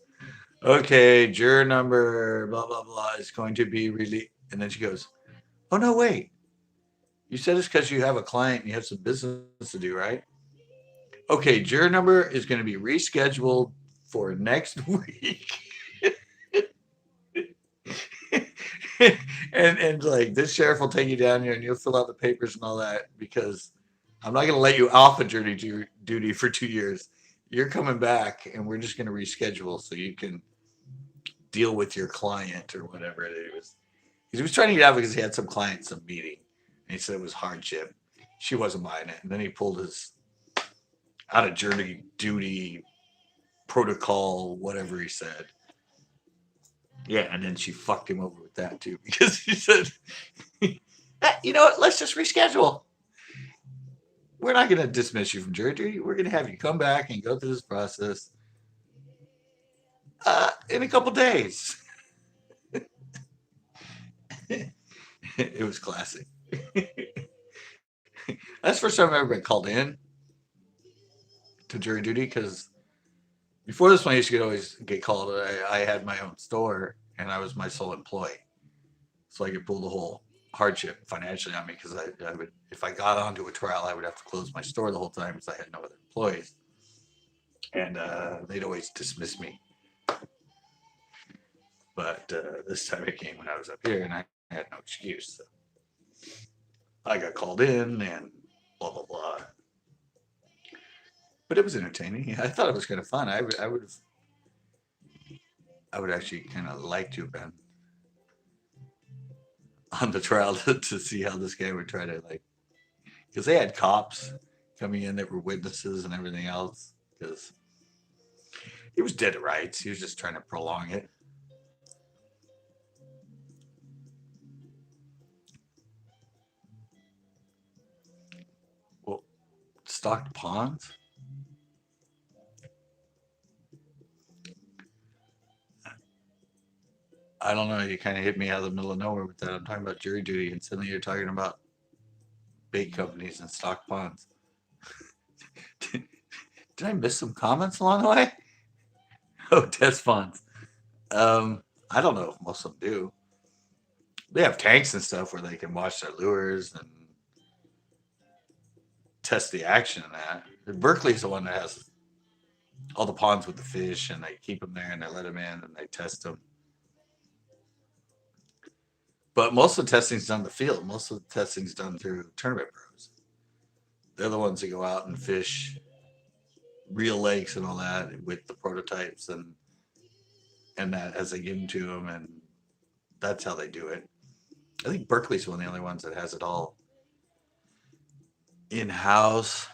"Okay, juror number blah blah blah is going to be released," and then she goes, "Oh no, wait. You said it's because you have a client and you have some business to do, right? Okay, juror number is going to be rescheduled for next week." and like this sheriff will take you down here and you'll fill out the papers and all that, because I'm not going to let you off of jury duty for 2 years. You're coming back and we're just going to reschedule so you can deal with your client or whatever it was. He was trying to get out because he had some client, some meeting, and he said it was hardship. She wasn't buying it. And then he pulled his out of jury duty protocol, whatever he said. Yeah, and then she fucked him over with that too, because he said, "You know what? Let's just reschedule. We're not going to dismiss you from jury duty. We're going to have you come back and go through this process in a couple days." It was classic. That's the first time I've ever been called in to jury duty, because before this one, I used to always get called. I had my own store and I was my sole employee, so I could pull the whole hardship financially on me, because I would, if I got onto a trial, I would have to close my store the whole time because I had no other employees, and they'd always dismiss me. But this time it came when I was up here, and I had no excuse. So I got called in and blah blah blah. But it was entertaining. I thought it was kind of fun. I would actually kind of like to have been on the trial to see how this guy would try to, like, because they had cops coming in that were witnesses and everything else, because he was dead to rights. He was just trying to prolong it. Well, stocked ponds? I don't know. You kind of hit me out of the middle of nowhere with that. I'm talking about jury duty, and suddenly you're talking about bait companies and stock ponds. Did I miss some comments along the way? Oh, test ponds. I don't know if most of them do. They have tanks and stuff where they can wash their lures and test the action in that. Berkeley's the one that has all the ponds with the fish, and they keep them there and they let them in and they test them. But most of the testing's done in the field. Most of the testing's done through tournament pros. They're the ones that go out and fish real lakes and all that with the prototypes and that as they give them to them, and that's how they do it. I think Berkeley's one of the only ones that has it all in house.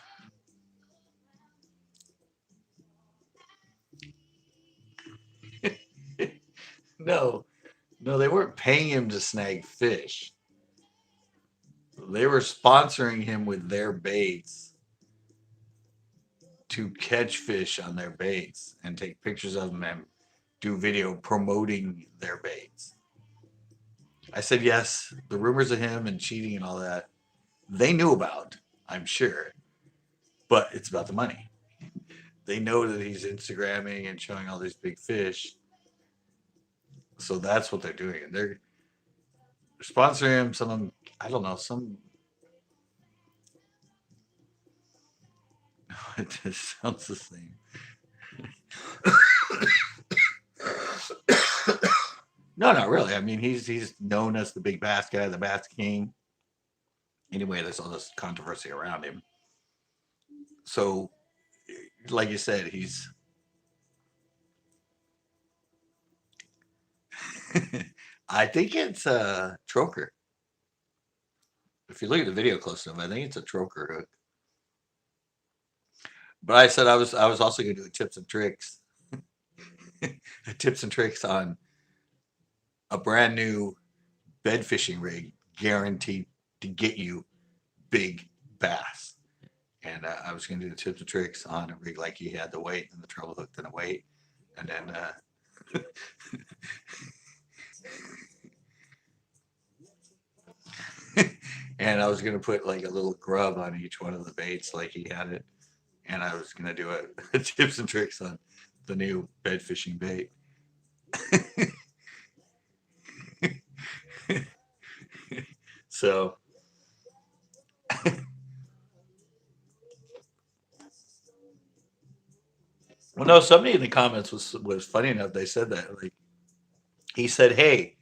No, no, they weren't paying him to snag fish. They were sponsoring him with their baits to catch fish on their baits and take pictures of them and do video promoting their baits. I said, yes, the rumors of him and cheating and all that, they knew about, I'm sure, but it's about the money. They know that he's Instagramming and showing all these big fish. So that's what they're doing. And they're sponsor him. Some, I don't know, some. It just sounds the same. No, not really. I mean, he's known as the big bass guy, the bass king. Anyway, there's all this controversy around him. So, like you said, he's. I think it's a troker. If you look at the video close enough, I think it's a troker hook. But I said I was also going to do tips and tricks, tips and tricks on a brand new bed fishing rig, guaranteed to get you big bass. And I was going to do the tips and tricks on a rig like he had the weight and the treble hook and the weight, and then and I was going to put like a little grub on each one of the baits like he had it, and I was going to do a tips and tricks on the new bed fishing bait. So, well, no, somebody in the comments was funny enough. They said that like he said, "Hey,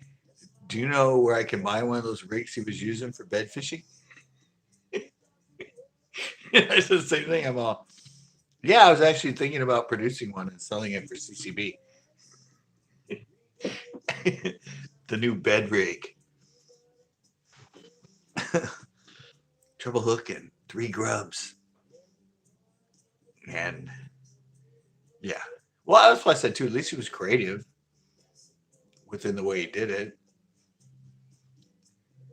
do you know where I can buy one of those rigs he was using for bed fishing?" I said the same thing. I'm all, yeah, I was actually thinking about producing one and selling it for CCB. The new bed rig, treble hook, and three grubs. And yeah, well, that's what I said too. At least he was creative within the way he did it.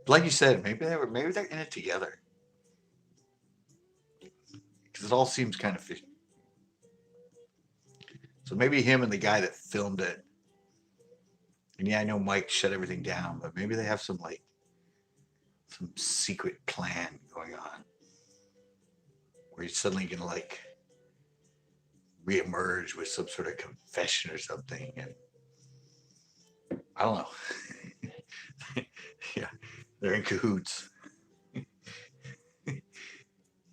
Like you said, maybe they're in it together because it all seems kind of fishy. So maybe him and the guy that filmed it. And yeah, I know Mike shut everything down, but maybe they have some secret plan going on where he's suddenly gonna like reemerge with some sort of confession or something. And I don't know. Yeah, they're in cahoots.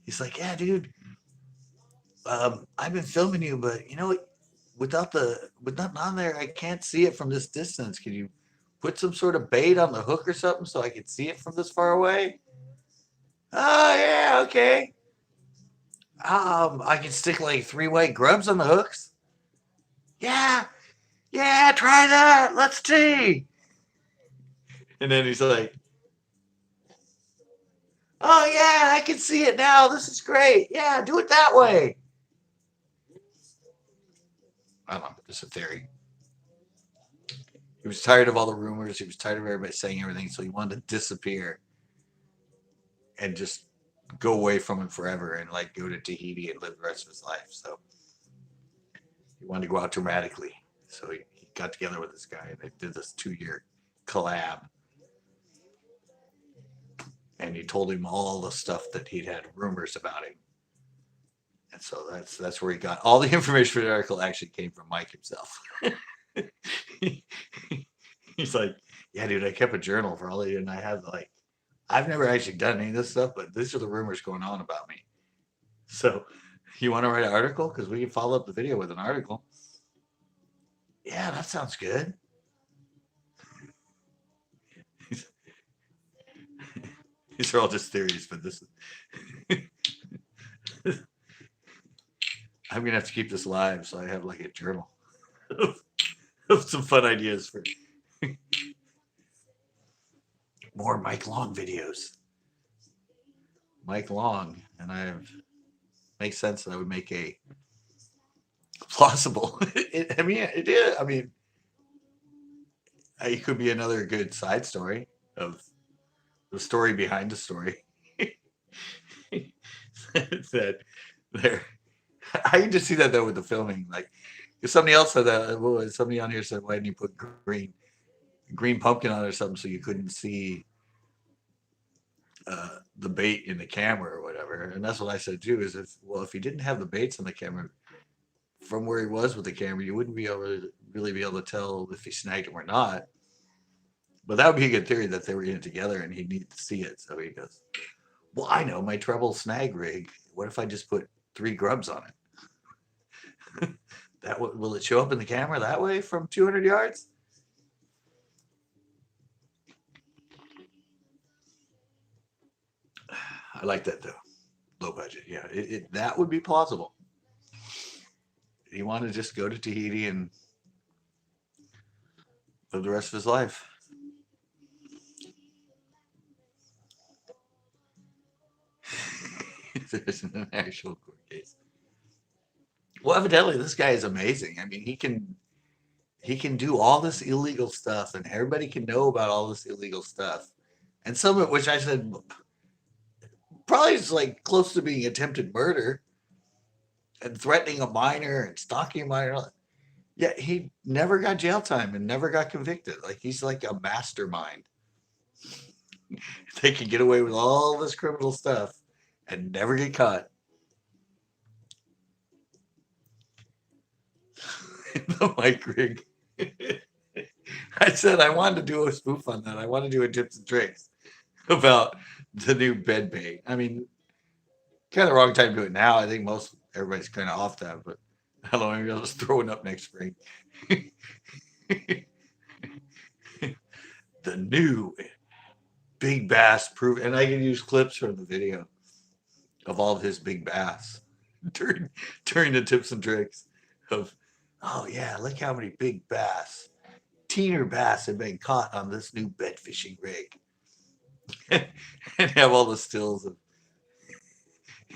He's like, yeah, dude, I've been filming you, but you know, with nothing on there, I can't see it from this distance. Can you put some sort of bait on the hook or something so I can see it from this far away? Oh yeah, okay. I can stick like three white grubs on the hooks. Yeah, yeah, try that. Let's see. And then he's like, oh yeah, I can see it now. This is great. Yeah, do it that way. I don't know. Just a theory. He was tired of all the rumors. He was tired of everybody saying everything, so he wanted to disappear and just go away from him forever and like go to Tahiti and live the rest of his life. So he wanted to go out dramatically. So he got together with this guy and they did this 2 year collab. And he told him all the stuff that he'd had rumors about him. And so that's where he got all the information for the article actually came from Mike himself. He's like, yeah, dude, I kept a journal for all of you, and I have like, I've never actually done any of this stuff, but these are the rumors going on about me. So, you want to write an article? Because we can follow up the video with an article. Yeah, that sounds good. These are all just theories, but this I'm gonna have to keep this live so I have like a journal of some fun ideas for more Mike Long videos. Mike Long, and I have makes sense that I would make a plausible. I mean, it is. I mean, it could be another good side story of the story behind the story. That there, I can just see that though with the filming. Like, if somebody else said that, well, somebody on here said, "Why didn't you put green pumpkin on or something so you couldn't see the bait in the camera or whatever?" And that's what I said too. Is if he didn't have the baits on the camera from where he was with the camera, you wouldn't be able to really be able to tell if he snagged him or not. But that would be a good theory that they were in it together and he needed to see it. So he goes, well, I know my treble snag rig. What if I just put 3 grubs on it? Will it show up in the camera that way from 200 yards? I like that though. Low budget. Yeah, that would be plausible. He wanted to just go to Tahiti and live the rest of his life. There's an actual court case. Well, evidently this guy is amazing. I mean, he can do all this illegal stuff, and everybody can know about all this illegal stuff. And some of it, which I said probably is like close to being attempted murder and threatening a minor and stalking a minor. Yeah, he never got jail time and never got convicted. Like he's like a mastermind. They can get away with all this criminal stuff and never get caught. The mic rig. I said I wanted to do a spoof on that. I want to do a tips and tricks about the new bed bait. I mean, kind of the wrong time to do it now. I think everybody's kind of off that, but I don't know. Maybe I'll just throw it up next spring. The new big bass proof, and I can use clips from the video of all of his big bass during the tips and tricks of, oh yeah, look how many big bass, teener bass have been caught on this new bed fishing rig, and have all the stills of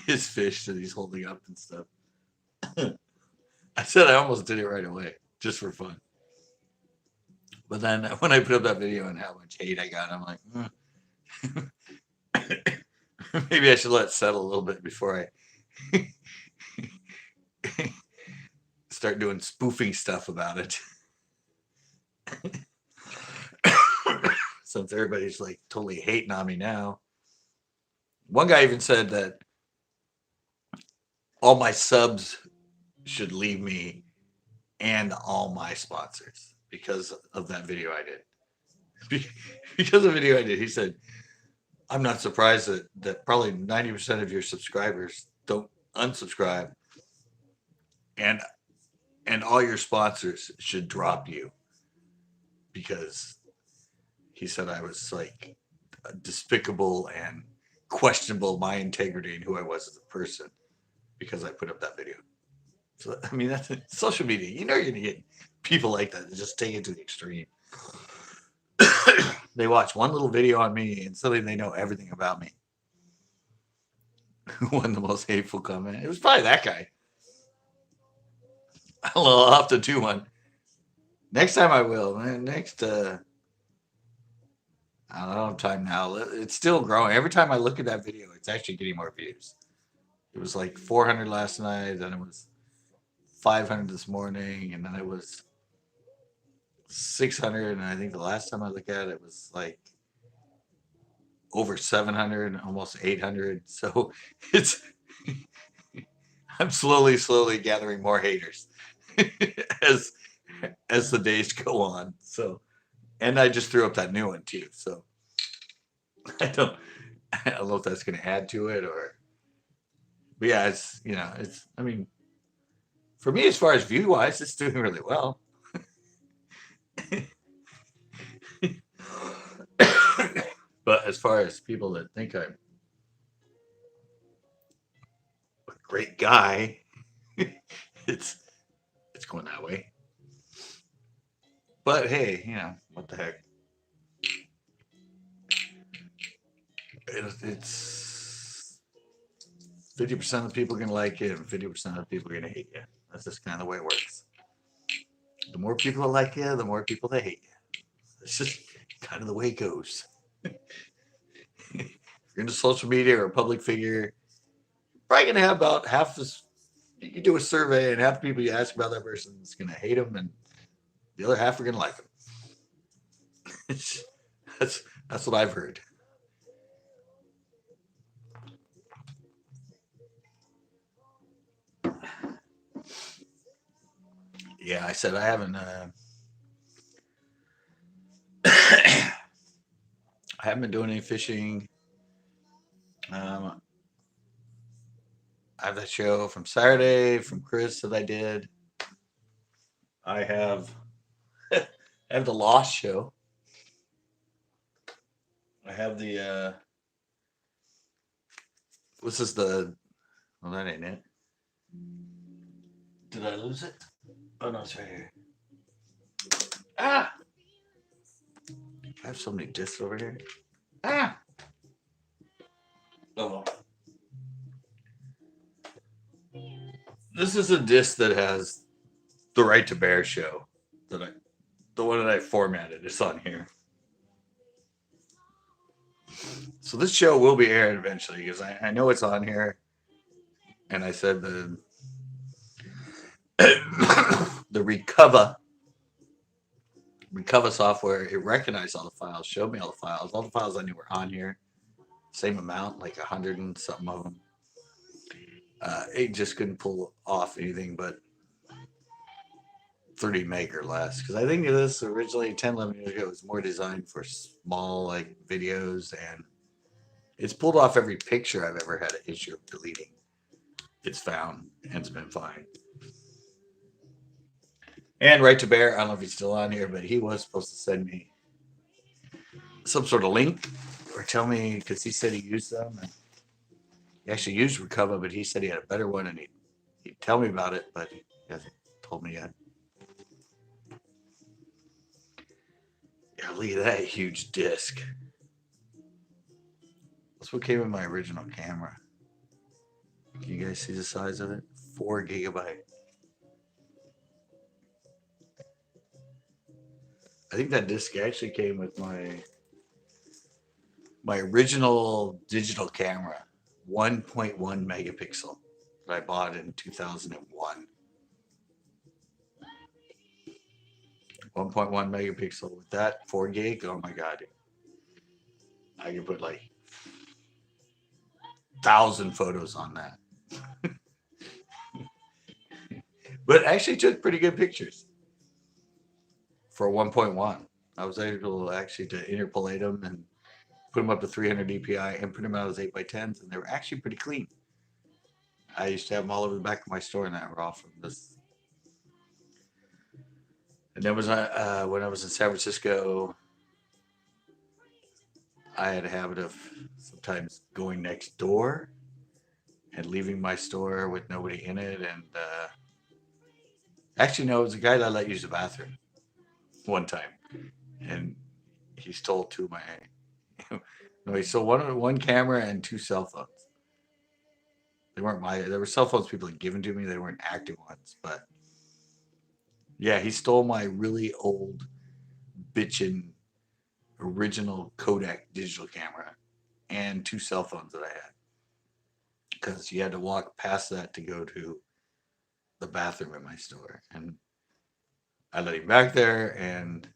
his fish that he's holding up and stuff. I said I almost did it right away just for fun. But then when I put up that video and how much hate I got, I'm like, maybe I should let it settle a little bit before I start doing spoofing stuff about it. Since everybody's like totally hating on me now. One guy even said that all my subs should leave me and all my sponsors because of that video I did. Because of the video I did, he said, I'm not surprised that probably 90% of your subscribers don't unsubscribe, and all your sponsors should drop you, because he said I was like despicable and questionable my integrity and who I was as a person because I put up that video. So I mean, that's social media. You know, you're gonna get people like that just take it to the extreme. They watch one little video on me and suddenly they know everything about me. Who won the most hateful comment? It was probably that guy. I'll have to do one. Next time I will. Next, I don't have time now. It's still growing. Every time I look at that video, it's actually getting more views. It was like 400 last night, then it was 500 this morning, and then it was 600. And I think the last time I looked at it, it was like over 700, almost 800. So it's, I'm slowly gathering more haters as the days go on. So, and I just threw up that new one too. So I don't know if that's going to add to it or, but yeah, I mean, for me, as far as view wise, it's doing really well. But as far as people that think I'm a great guy, it's going that way. But hey, what the heck? It's 50% of the people are going to like it and 50% of the people are going to hate you. That's just kind of the way it works. The more people that like you, the more people that hate you. It's just kind of the way it goes. If you're into social media or a public figure, you're probably going to have about half this. You do a survey, and half the people you ask about that person is going to hate them, and the other half are going to like them. That's what I've heard. Yeah, I said I haven't. haven't been doing any fishing. Um, I have that show from Saturday from Chris that I did. I have I have the Lost show. I have the this is the well that ain't it. Did I lose it? Oh no, it's right here. Ah! I have so many discs over here. Ah! Oh. This is a disc that has the Right to Bear show. The one that I formatted is on here. So this show will be aired eventually because I know it's on here. And I said the Recover software, it recognized all the files, showed me all the files I knew were on here. Same amount, like 100 and something of them. It just couldn't pull off anything but 30 meg or less. Because I think this originally 10, 11 years ago was more designed for small like videos, and it's pulled off every picture I've ever had an issue of deleting. It's found and it's been fine. And Right to Bear, I don't know if he's still on here, but he was supposed to send me some sort of link or tell me because he said he used them. And he actually used Recover, but he said he had a better one and he'd tell me about it, but he hasn't told me yet. Yeah, look at that huge disc. That's what came in my original camera. Can you guys see the size of it? 4 gigabyte. I think that disc actually came with my original digital camera, 1.1 megapixel that I bought in 2001. 1.1 megapixel with that 4 gig. Oh my god, I could put like 1,000 photos on that. But actually took pretty good pictures for 1.1. I was able actually to interpolate them and put them up to 300 dpi and print them out as 8x10s, and they were actually pretty clean. I used to have them all over the back of my store, and that were all from this. And then when I was in San Francisco, I had a habit of sometimes going next door and leaving my store with nobody in it. And actually, no, it was a guy that I let use the bathroom one time, and he stole two of my. No, he stole one camera and 2 cell phones. They weren't they were cell phones people had given to me. They weren't active ones, but yeah, he stole my really old bitchin' original Kodak digital camera and 2 cell phones that I had because you had to walk past that to go to the bathroom in my store. And I let him back there and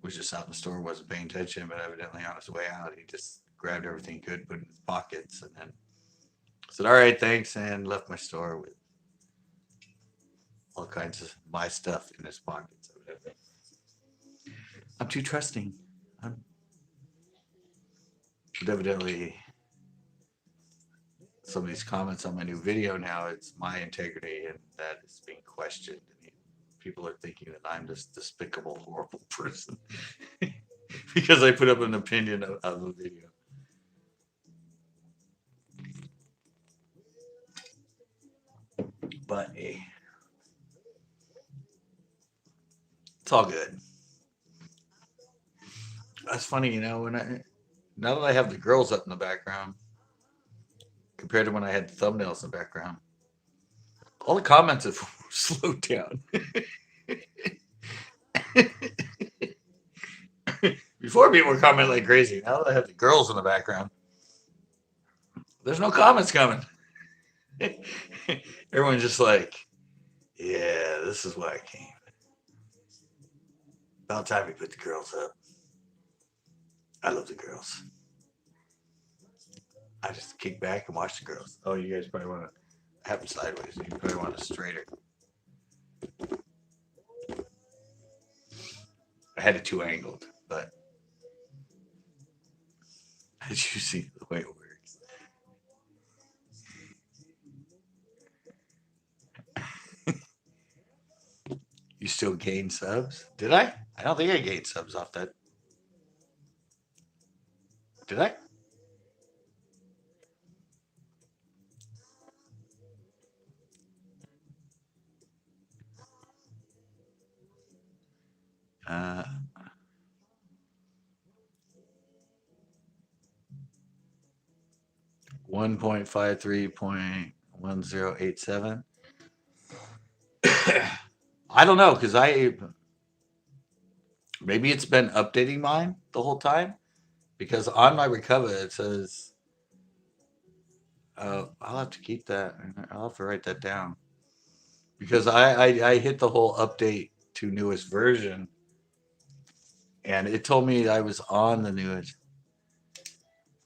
was just out in the store, wasn't paying attention, but evidently on his way out, he just grabbed everything he could, put it in his pockets, and then said, "All right, thanks," and left my store with all kinds of my stuff in his pockets. I'm too trusting. But evidently, some of these comments on my new video now, it's my integrity, and that is being questioned. And people are thinking that I'm this despicable, horrible person because I put up an opinion of a video. But hey, it's all good. That's funny, now that I have the girls up in the background compared to when I had thumbnails in the background, all the comments have slowed down. Before people were commenting like crazy. Now that I have the girls in the background, there's no comments coming. Everyone's just like, yeah, this is why I came. About time we put the girls up. I love the girls. I just kick back and watch the girls. Oh, you guys probably want to have them sideways. You probably want it straighter. I had it too angled, but Did you see the way it works? You still gain subs? Did I? I don't think I gained subs off that. Did I? 1.53.1087. I don't know because I maybe it's been updating mine the whole time because on my Recover it says I'll have to keep that. I'll have to write that down because I hit the whole update to newest version and it told me I was on the newest.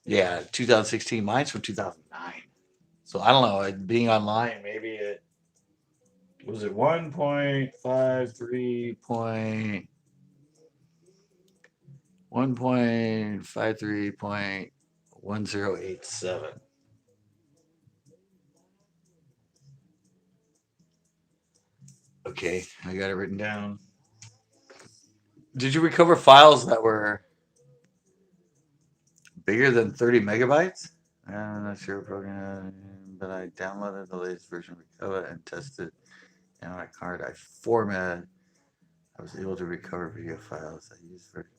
Yeah, 2016. Mine's from 2009. So I don't know. Being online, maybe it was it 1.53 point 1.53.1087. Okay, I got it written down. Did you recover files that were bigger than 30 megabytes? I'm not sure program, but I downloaded the latest version of Recover and tested it on my card. I formatted. I was able to recover video files. I used version.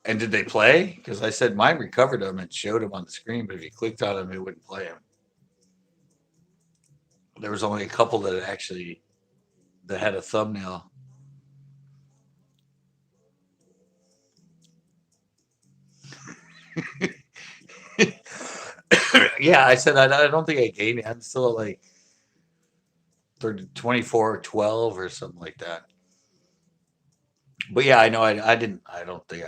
And did they play? Because I said mine recovered them and showed them on the screen, but if you clicked on them, it wouldn't play them. There was only a couple that actually that had a thumbnail. Yeah, I said I don't think I gained it. I'm still at like 30, 24, 12 or something like that. But yeah, I know I didn't. I don't think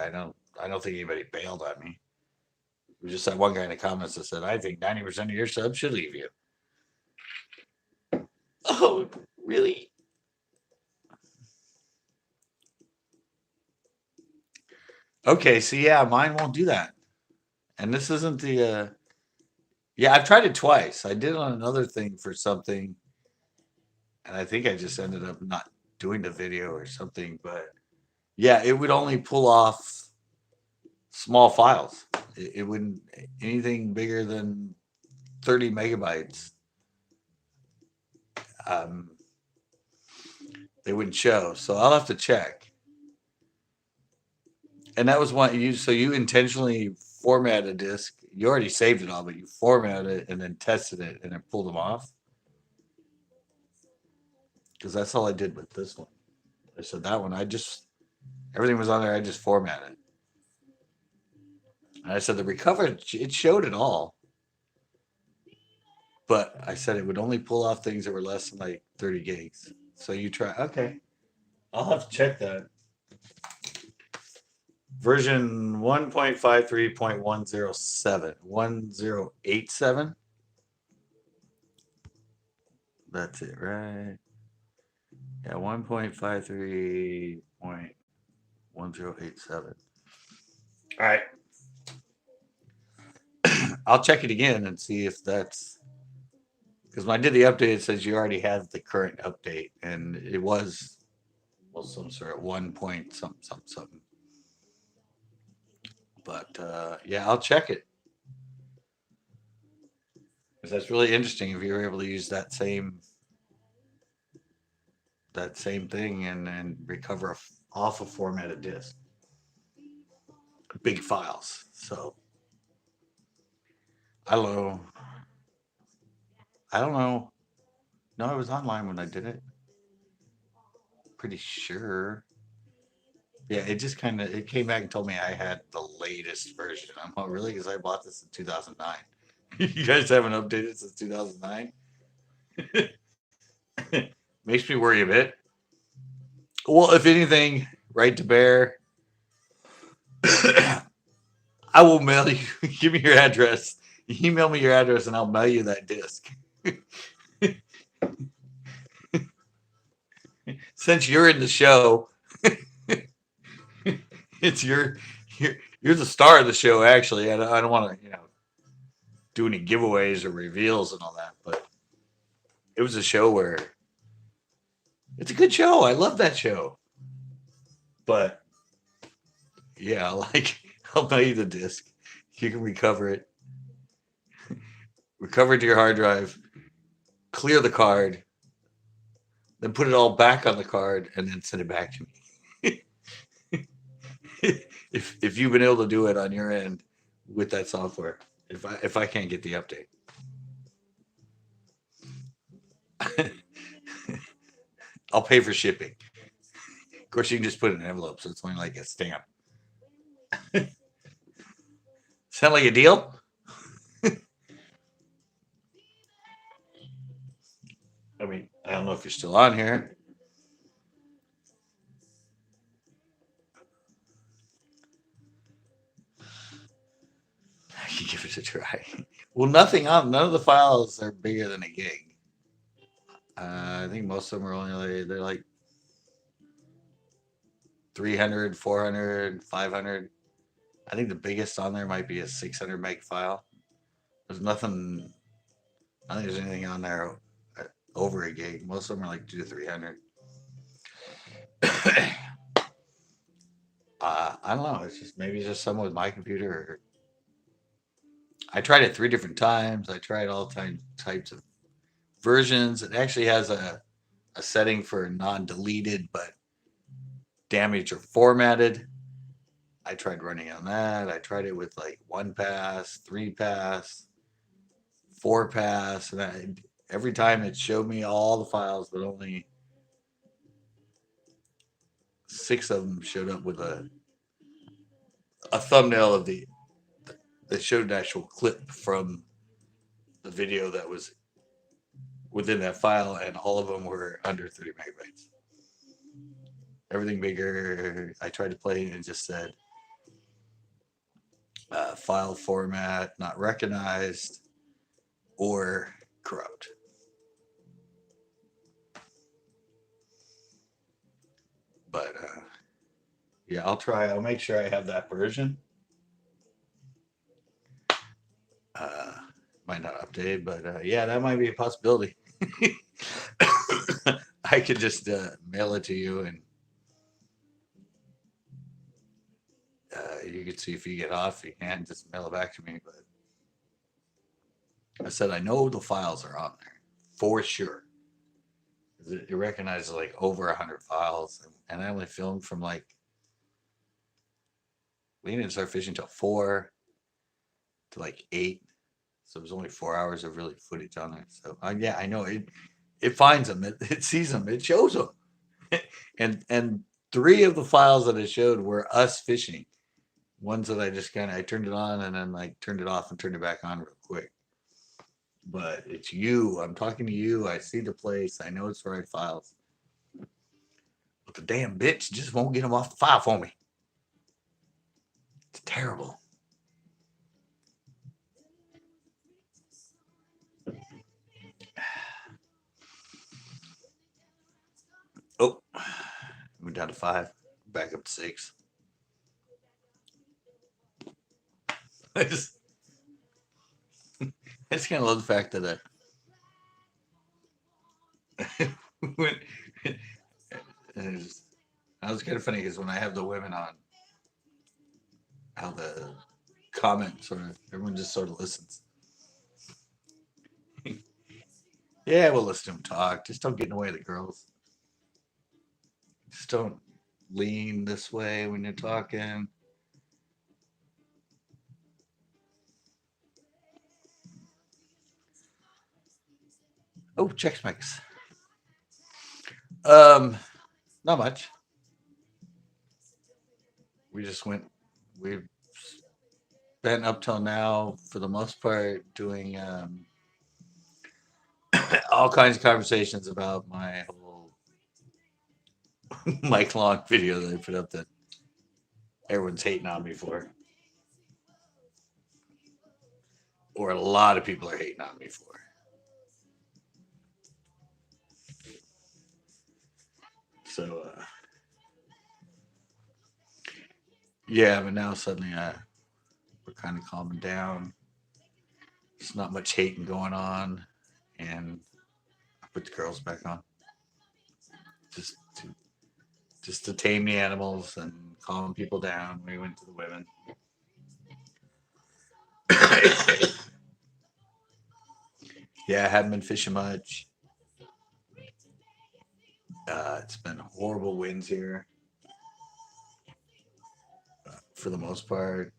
anybody bailed on me. It was just that one guy in the comments that said, "I think 90% of your subs should leave you." Oh, really? Okay, so yeah, mine won't do that. And this isn't the. Yeah, I've tried it twice. I did it on another thing for something, and I think I just ended up not doing the video or something. But yeah, it would only pull off small files. It wouldn't anything bigger than 30 megabytes. Um, they wouldn't show. So I'll have to check. And that was one you. So you intentionally formatted a disk. You already saved it all, but you formatted it and then tested it and then pulled them off. Because that's all I did with this one. I said that one. I just everything was on there. I just formatted. And I said the recover. It showed it all, but I said it would only pull off things that were less than like 30 gigs. So you try. Okay, I'll have to check that. Version 1.53.107. 1087. That's it, right? Yeah, 1.53.1087. All right. I'll check it again and see if that's because when I did the update, it says you already had the current update, and it was well some sort of 1 point something something something. But yeah, I'll check it because that's really interesting. If you were able to use that same thing and recover off a formatted disk, big files. So I don't know. I don't know. No, I was online when I did it. Pretty sure. Yeah, it just kind of it came back and told me I had the latest version. I'm not really because I bought this in 2009. You guys haven't updated since 2009. Makes me worry a bit. Well, if anything, right to bear, I will mail you. Give me your address. Email me your address, and I'll mail you that disc. Since you're in the show, it's your You're the star of the show, actually. I don't want to, do any giveaways or reveals and all that, but it was a show where it's a good show. I love that show. But yeah, like I'll mail you the disc. You can recover it to your hard drive, clear the card, then put it all back on the card, and then send it back to me. If you've been able to do it on your end with that software, if I can't get the update, I'll pay for shipping. Of course, you can just put it in an envelope, so it's only like a stamp. Sound like a deal? I mean, I don't know if you're still on here. I can give it a try. Well, none of the files are bigger than a gig. I think most of them are they're like 300, 400, 500. I think the biggest on there might be a 600 meg file. There's nothing, I don't think there's anything on there over a gig. Most of them are like 2 to 300. I don't know. It's just maybe it's just something with my computer. I tried it 3 different times. I tried all types of versions. It actually has a setting for non-deleted but damaged or formatted. I tried running on that. I tried it with like 1 pass, 3 pass, 4 pass, and every time it showed me all the files, but only 6 of them showed up with a thumbnail of the that showed an actual clip from the video that was within that file, and all of them were under 30 megabytes. Everything bigger. I tried to play and it just said file format not recognized or corrupt. But yeah, I'll try. I'll make sure I have that version. Uh, might not update, but yeah, that might be a possibility. I could just mail it to you, and you can see if you get off. You can just mail it back to me. But I said I know the files are on there for sure. It recognizes like over 100 files, and I only filmed from like we didn't start fishing until 4 to like 8, so it was only 4 hours of really footage on there. So yeah, I know it finds them, it sees them, it shows them, and 3 of the files that it showed were us fishing. Ones that I just I turned it on and then like turned it off and turned it back on real quick. But it's you. I'm talking to you. I see the place. I know it's the right files. But the damn bitch just won't get them off the file for me. It's terrible. Oh, went down to 5, back up to 6. I just, I just kind of love the fact that when, that was kind of funny because when I have the women on, how the comment sort of everyone just sort of listens. Yeah, we'll listen to them talk. Just don't get in the way of the girls. Just don't lean this way when you're talking. Oh, Chex Mix. Um, Not much. We just went. We've been up till now, for the most part, doing all kinds of conversations about my whole Mike Long video that I put up that everyone's hating on me for, or a lot of people are hating on me for. So Yeah, but now suddenly we're kind of calming down. There's not much hating going on, and I put the girls back on just to just to tame the animals and calm people down. We went to the women. Yeah, I haven't been fishing much. It's been horrible winds here for the most part.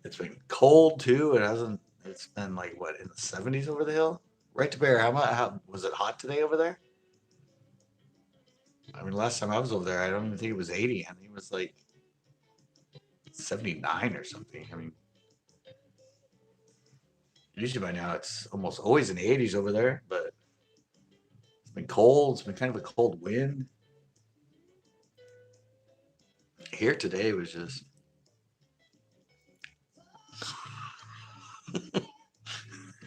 It's been cold too. It hasn't. It's been like what in the 70s over the hill. Right to Bear. How was it hot today over there? I mean, last time I was over there, I don't even think it was 80. I think it was like 79 or something. I mean, usually by now it's almost always in the 80s over there, but it's been cold. It's been kind of a cold wind. Here today was just,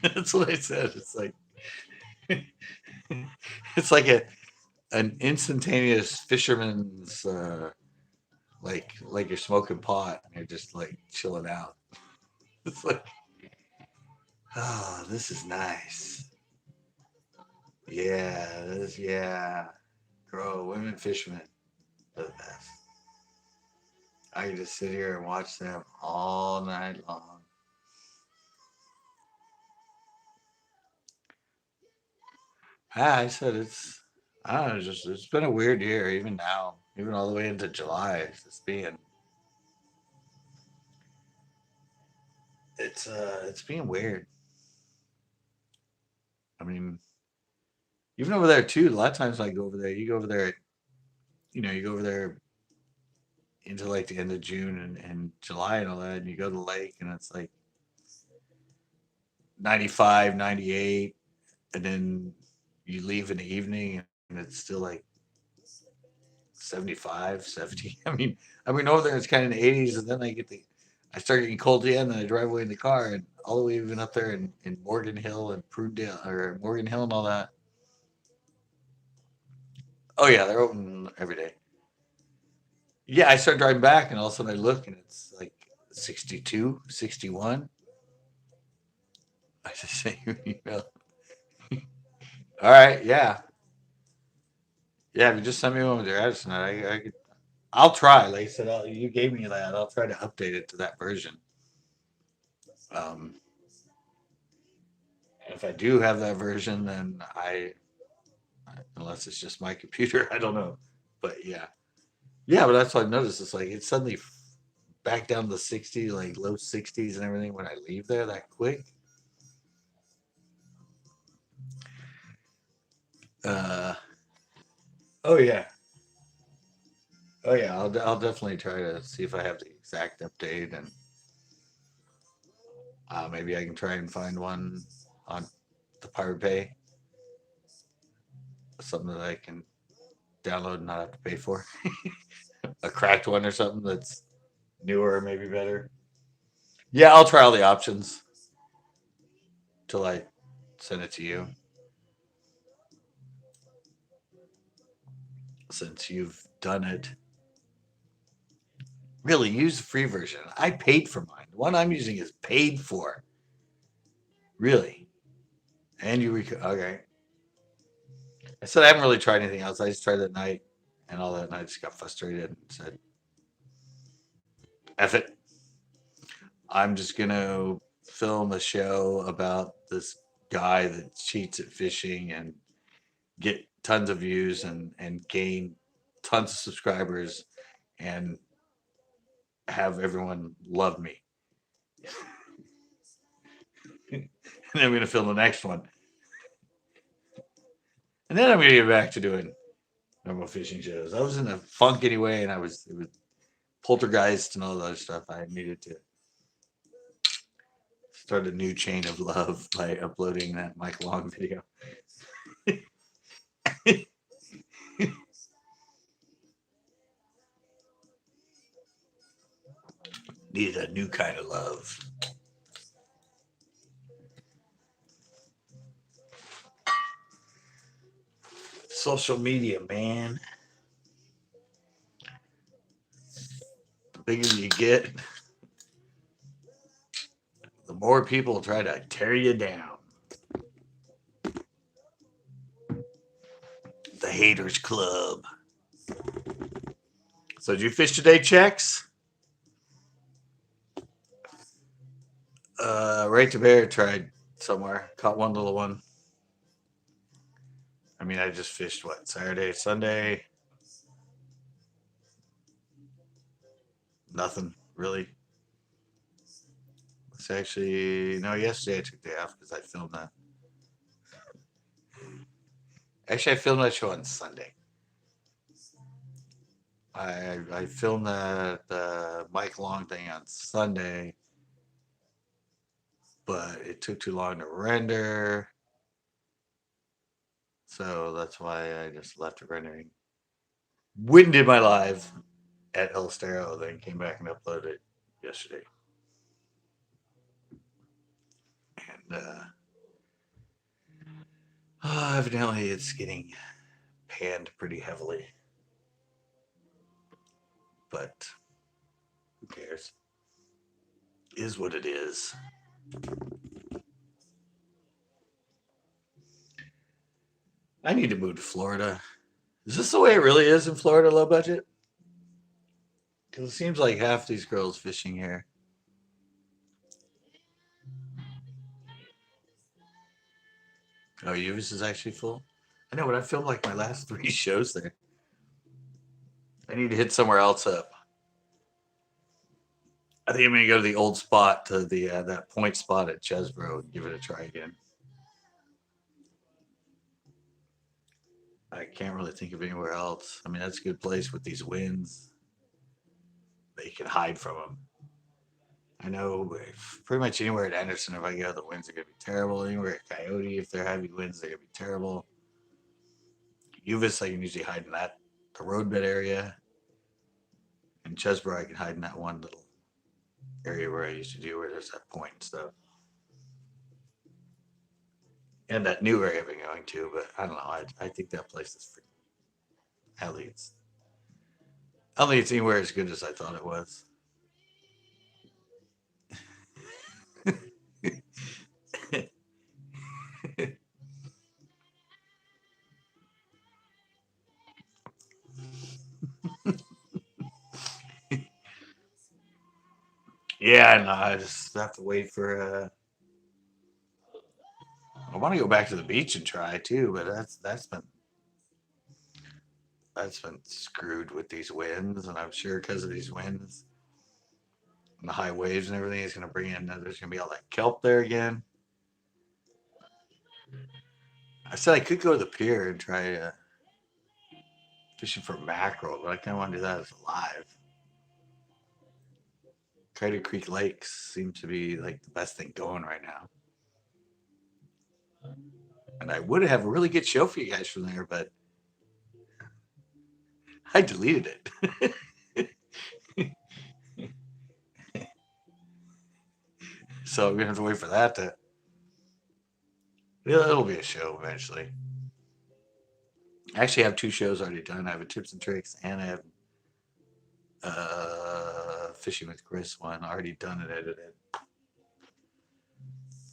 that's what I said. It's like, it's like an instantaneous fisherman's, like you're smoking pot and you're just like chilling out. It's like, oh, this is nice. Yeah, yeah. Girl, women fishermen, are the best. I can just sit here and watch them all night long. I said I don't know, it's been a weird year, even now, even all the way into July. It's being weird. I mean, even over there too. A lot of times I go over there. You go over there, you go over there into like the end of June and July and all that, and you go to the lake and it's like 95, 98, and then you leave in the evening and it's still like 75, 70. I mean, over there it's kind of in the 80s, and then I start getting cold again, and I drive away in the car, and all the way even up there in Morgan Hill and Prudendale, or Morgan Hill and all that. Oh, yeah, they're open every day. Yeah, I start driving back, and all of a sudden I look, and it's like 62, 61. I just say, all right, yeah. Yeah, if you just send me one with your address, and I'll try. Like I said, you gave me that. I'll try to update it to that version. Um, if I do have that version, then unless it's just my computer, I don't know. But yeah, yeah. But that's what I noticed. It's like it's suddenly back down to the 60, like low 60s and everything when I leave there that quick. Uh, oh yeah, oh yeah. I'll definitely try to see if I have the exact update, and maybe I can try and find one on the Pirate Bay, something that I can download and not have to pay for. A cracked one or something that's newer, maybe better. Yeah, I'll try all the options till I send it to you, since you've done it. Really, use the free version. I paid for mine. The one I'm using is paid for. Really. And okay. I said I haven't really tried anything else. I just tried it at night, and all that, and I just got frustrated and said, F it. I'm just going to film a show about this guy that cheats at fishing and get tons of views and gain tons of subscribers and have everyone love me. And then I'm going to film the next one. And then I'm going to get back to doing normal fishing shows. I was in a funk anyway, and it was poltergeist and all the other stuff. I needed to start a new chain of love by uploading that Mike Long video. Needed a new kind of love. Social media, man. The bigger you get, the more people try to tear you down. The Haters Club. So did you fish today, Checks? Right to Bear tried somewhere. Caught one little one. I mean, I just fished what, Saturday, Sunday? Nothing really. It's actually no. Yesterday I took the day off because I filmed that. Actually, I filmed that show on Sunday. I filmed the Mike Long thing on Sunday, but it took too long to render, so that's why I just left it rendering. Went did my live at El Stero, then came back and uploaded it yesterday. And evidently it's getting panned pretty heavily. But who cares? Is what it is. I need to move to Florida. Is this the way it really is in Florida, low budget? Because it seems like half these girls fishing here. Oh, Uvis is actually full? I know, but I filmed like my last 3 shows there. I need to hit somewhere else up. I think I'm going to go to the old spot, to the that point spot at Chesbro, and give it a try again. I can't really think of anywhere else. I mean, that's a good place with these winds. But you can hide from them. I know pretty much anywhere at Anderson, if I go, the winds are going to be terrible. Anywhere at Coyote, if they're heavy winds, they're going to be terrible. Uvis, I can usually hide in that, the roadbed area. In Chesbro, I can hide in that one little area where I used to do where there's that point and stuff. And that new area I've been going to, but I don't know. I think that place is free. At least. I don't think it's anywhere as good as I thought it was. Yeah, no, I just have to wait for. I want to go back to the beach and try too, but that's been screwed with these winds, and I'm sure because of these winds and the high waves and everything, it's going to bring in. There's going to be all that kelp there again. I said I could go to the pier and try fishing for mackerel, but I kind of want to do that as live. Crater Creek Lakes seem to be like the best thing going right now. And I would have a really good show for you guys from there, but I deleted it. So we're gonna have to wait for that to. Yeah, it'll be a show eventually. I actually have 2 shows already done. I have a tips and tricks, and I have fishing with Chris one already done and edited.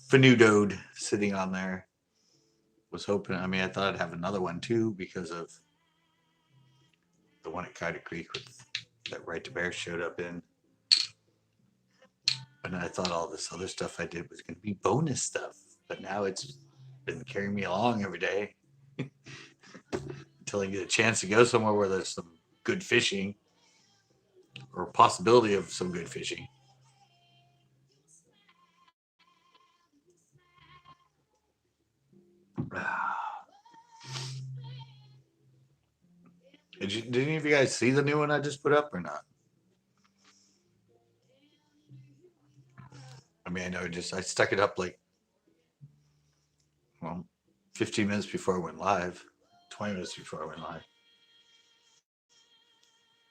Fanudoed sitting on there. Was hoping. I mean, I thought I'd have another one too because of the one at Kida Creek with that Right to Bear showed up in. And I thought all this other stuff I did was going to be bonus stuff, but now it's been carrying me along every day until I get a chance to go somewhere where there's some good fishing or possibility of some good fishing. Did any of you guys see the new one I just put up or not? I mean, I know I stuck it up like, well, 15 minutes before I went live, 20 minutes before I went live.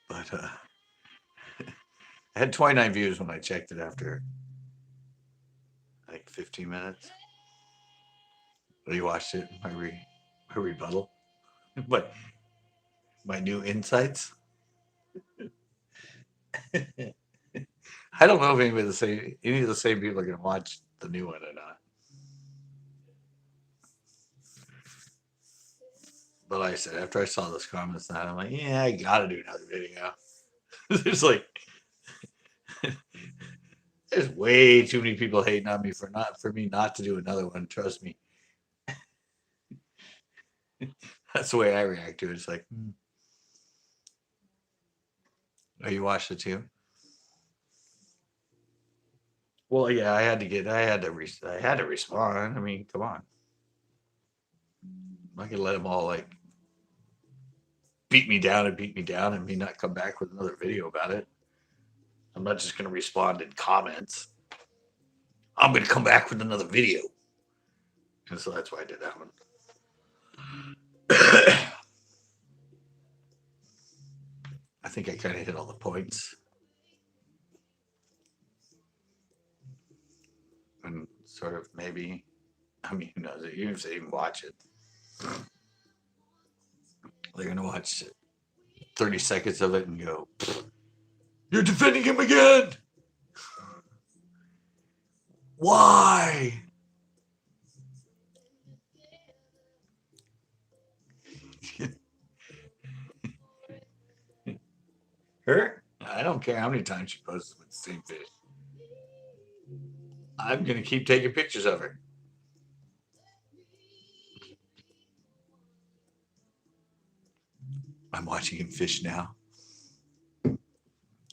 But I had 29 views when I checked it after like 15 minutes. Well, you watched it, my rebuttal, but my new insights. I don't know if any of the same people are going to watch the new one or not. But like I said, after I saw those comments, I'm like, yeah, I got to do another video. There's like, there's way too many people hating on me for me not to do another one. Trust me, that's the way I react to it. It's like, oh, you watched it too? Well, yeah, I had to respond. I mean, come on, I could let them all like beat me down, and me not come back with another video about it. I'm not just gonna respond in comments. I'm gonna come back with another video, and so that's why I did that one. I think I kind of hit all the points, and sort of maybe. I mean, who knows? Even if they even watch it, they're gonna watch 30 seconds of it and go, "You're defending him again? Why?" Her? I don't care how many times she posts with the same fish. I'm gonna keep taking pictures of her. I'm watching him fish now.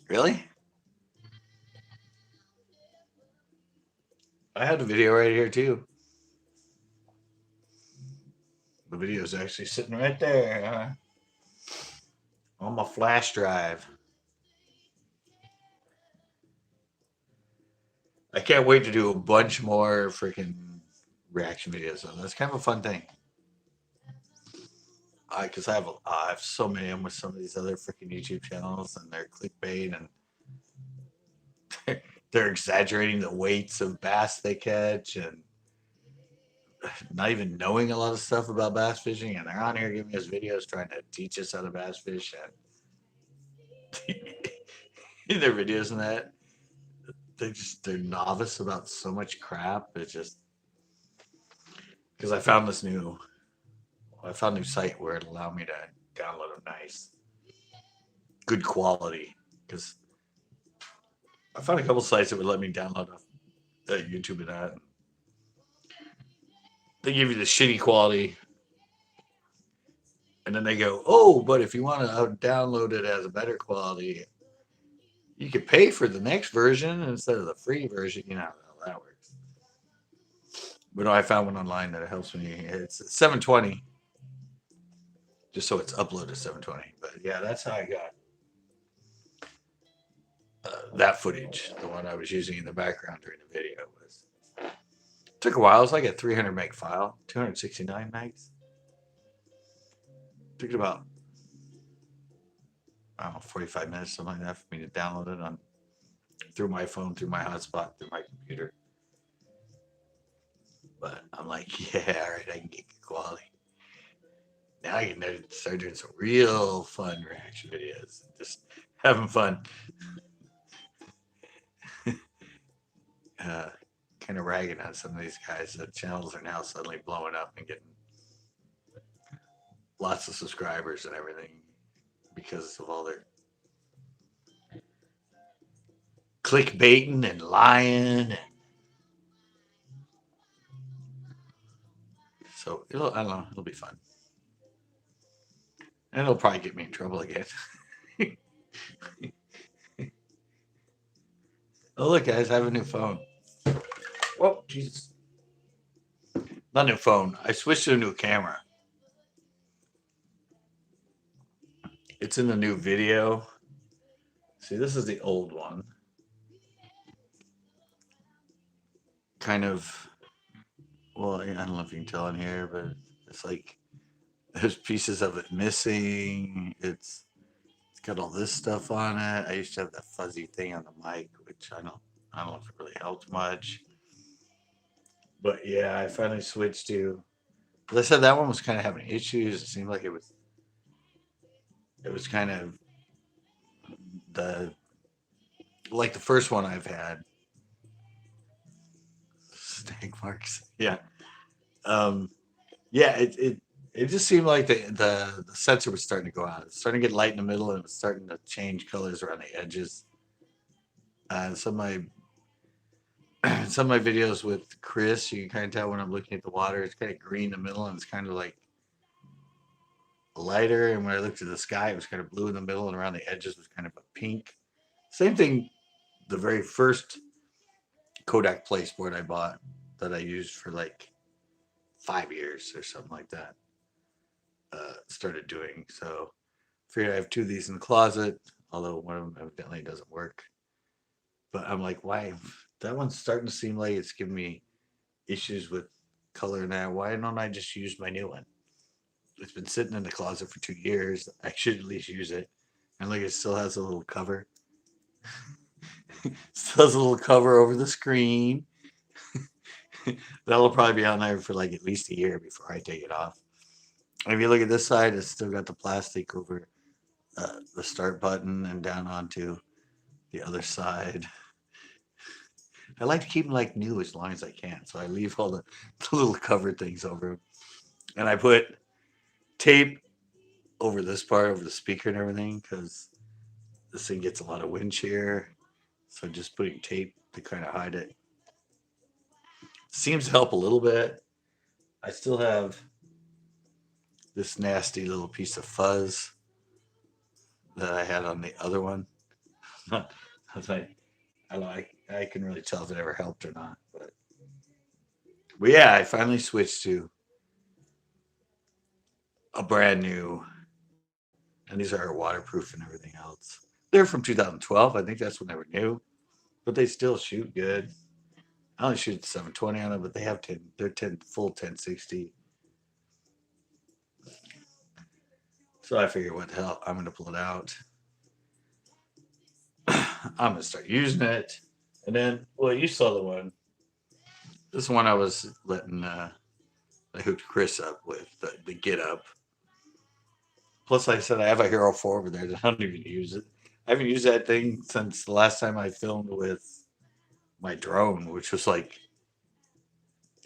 Really? I have the video right here too. The video is actually sitting right there on my flash drive. I can't wait to do a bunch more freaking reaction videos. So that's kind of a fun thing. Because I have so many of them with some of these other freaking YouTube channels, and they're clickbait, and they're exaggerating the weights of bass they catch, and not even knowing a lot of stuff about bass fishing, and they're on here giving us videos trying to teach us how to bass fish, and in their videos and that they're novice about so much crap. It's just because I found a new site where it allowed me to download a nice, good quality. Because I found a couple sites that would let me download a YouTube and that. They give you the shitty quality, and then they go, "Oh, but if you want to download it as a better quality, you could pay for the next version instead of the free version." You know how that works. But no, I found one online that helps me. It's 720, just so it's uploaded 720. But yeah, that's how I got that footage. The one I was using in the background during the video was took a while. It was like a 300 meg file, 269 megs. Took it about, I don't know, 45 minutes, something like that, for me to download it on through my phone, through my hotspot, through my computer. But I'm like, yeah, all right, I can get good quality. Now I can start doing some real fun reaction videos. Just having fun. uh, kind of ragging on some of these guys. The channels are now suddenly blowing up and getting lots of subscribers and everything because of all their clickbaiting and lying. And so I don't know, it'll be fun. And it'll probably get me in trouble again. Oh, look, guys, I have a new phone. Oh, Jesus. Not new phone. I switched to a new camera. It's in the new video. See, this is the old one. Kind of, well, I don't know if you can tell in here, but it's like there's pieces of it missing. It's got all this stuff on it. I used to have that fuzzy thing on the mic, which I don't know if it really helped much. But yeah, I finally switched to. As I said, that one was kind of having issues. It seemed like it was kind of the like the first one I've had, snag marks. Yeah. Um, yeah, it just seemed like the sensor was starting to go out. It's starting to get light in the middle and it was starting to change colors around the edges. Some of my some of my videos with Chris, you can kind of tell when I'm looking at the water, it's kind of green in the middle and it's kind of like lighter. And when I looked at the sky, it was kind of blue in the middle and around the edges was kind of a pink. Same thing. The very first Kodak Placeboard I bought that I used for like 5 years or something like that. Started doing so. Figured I have two of these in the closet, although one of them evidently doesn't work. But I'm like, why? That one's starting to seem like it's giving me issues with color now. Why don't I just use my new one? It's been sitting in the closet for 2 years. I should at least use it. And like, it still has a little cover. Still has a little cover over the screen. That'll probably be on there for like at least a year before I take it off. If you look at this side, it's still got the plastic over the start button and down onto the other side. I like to keep them like new as long as I can, so I leave all the little cover things over 'em. And I put tape over this part, over the speaker and everything, because this thing gets a lot of wind shear. So just putting tape to kind of hide it seems to help a little bit. I still have this nasty little piece of fuzz that I had on the other one. I was like, I like, I can really tell if it ever helped or not. But yeah, I finally switched to a brand new, and these are waterproof and everything else. They're from 2012. I think that's when they were new, but they still shoot good. I only shoot 720 on them, but they have 10. They're 10 full 1060. So I figured, what the hell? I'm gonna pull it out. I'm gonna start using it, and then, well, you saw the one. This one I was letting. I hooked Chris up with the get up. Plus, like I said, I have a Hero 4 over there that I don't even use it. I haven't used that thing since the last time I filmed with my drone, which was like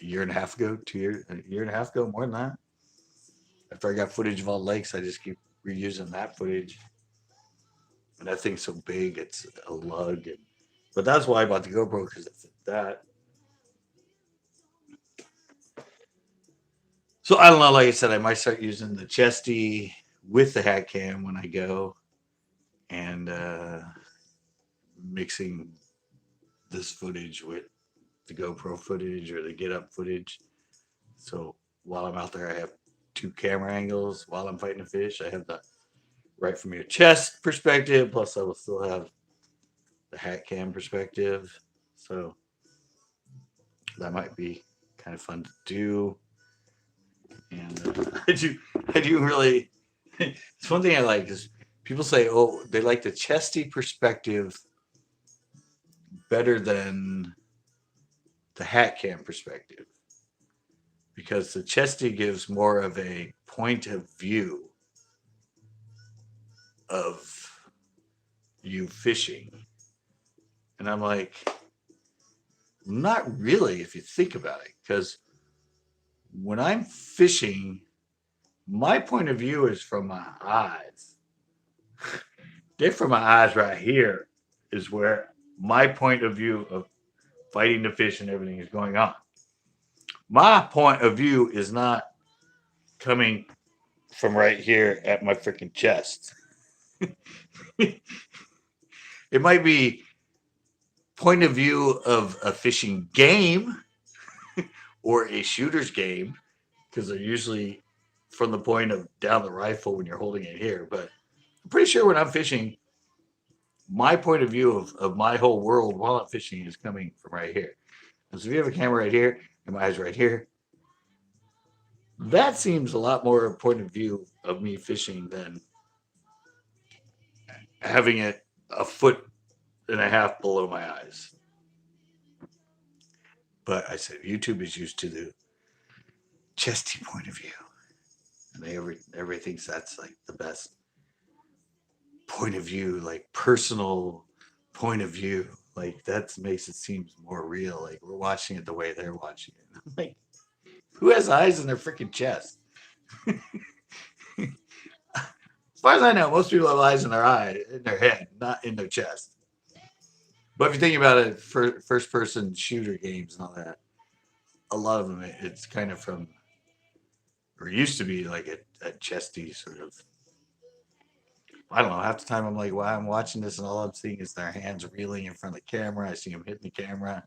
a year and a half ago, 2 years, a year and a half ago, more than that. After I got footage of all the lakes, I just keep reusing that footage. And that thing's so big, it's a lug. But that's why I bought the GoPro because it fit that. So I don't know. Like I said, I might start using the chesty with the hat cam when I go, and mixing this footage with the GoPro footage or the get up footage. So while I'm out there, I have two camera angles. While I'm fighting a fish, I have the right from your chest perspective. Plus, I will still have the hat cam perspective. So that might be kind of fun to do. And I do really. It's one thing I like is people say, oh, they like the chesty perspective better than the hat cam perspective because the chesty gives more of a point of view of you fishing. And I'm like, not really if you think about it. Because when I'm fishing, my point of view is from my eyes. From my eyes right here is where my point of view of fighting the fish and everything is going on. My point of view is not coming from right here at my freaking chest. It might be point of view of a fishing game or a shooter's game because they're usually from the point of down the rifle when you're holding it here. But I'm pretty sure when I'm fishing, my point of view of my whole world while I'm fishing is coming from right here. And so if you have a camera right here and my eyes right here, that seems a lot more a point of view of me fishing than having it a foot and a half below my eyes. But I said YouTube is used to the chesty point of view, and everybody thinks that's like the best point of view, like personal point of view. Like that makes it seem more real. Like we're watching it the way they're watching it. Like who has eyes in their freaking chest? As far as I know, most people have eyes in their head, not in their chest. But if you think about it, first person shooter games and all that, a lot of them it's kind of from or used to be like a chesty sort of. I don't know. Half the time I'm like, wow, I'm watching this and all I'm seeing is their hands reeling in front of the camera. I see them hitting the camera.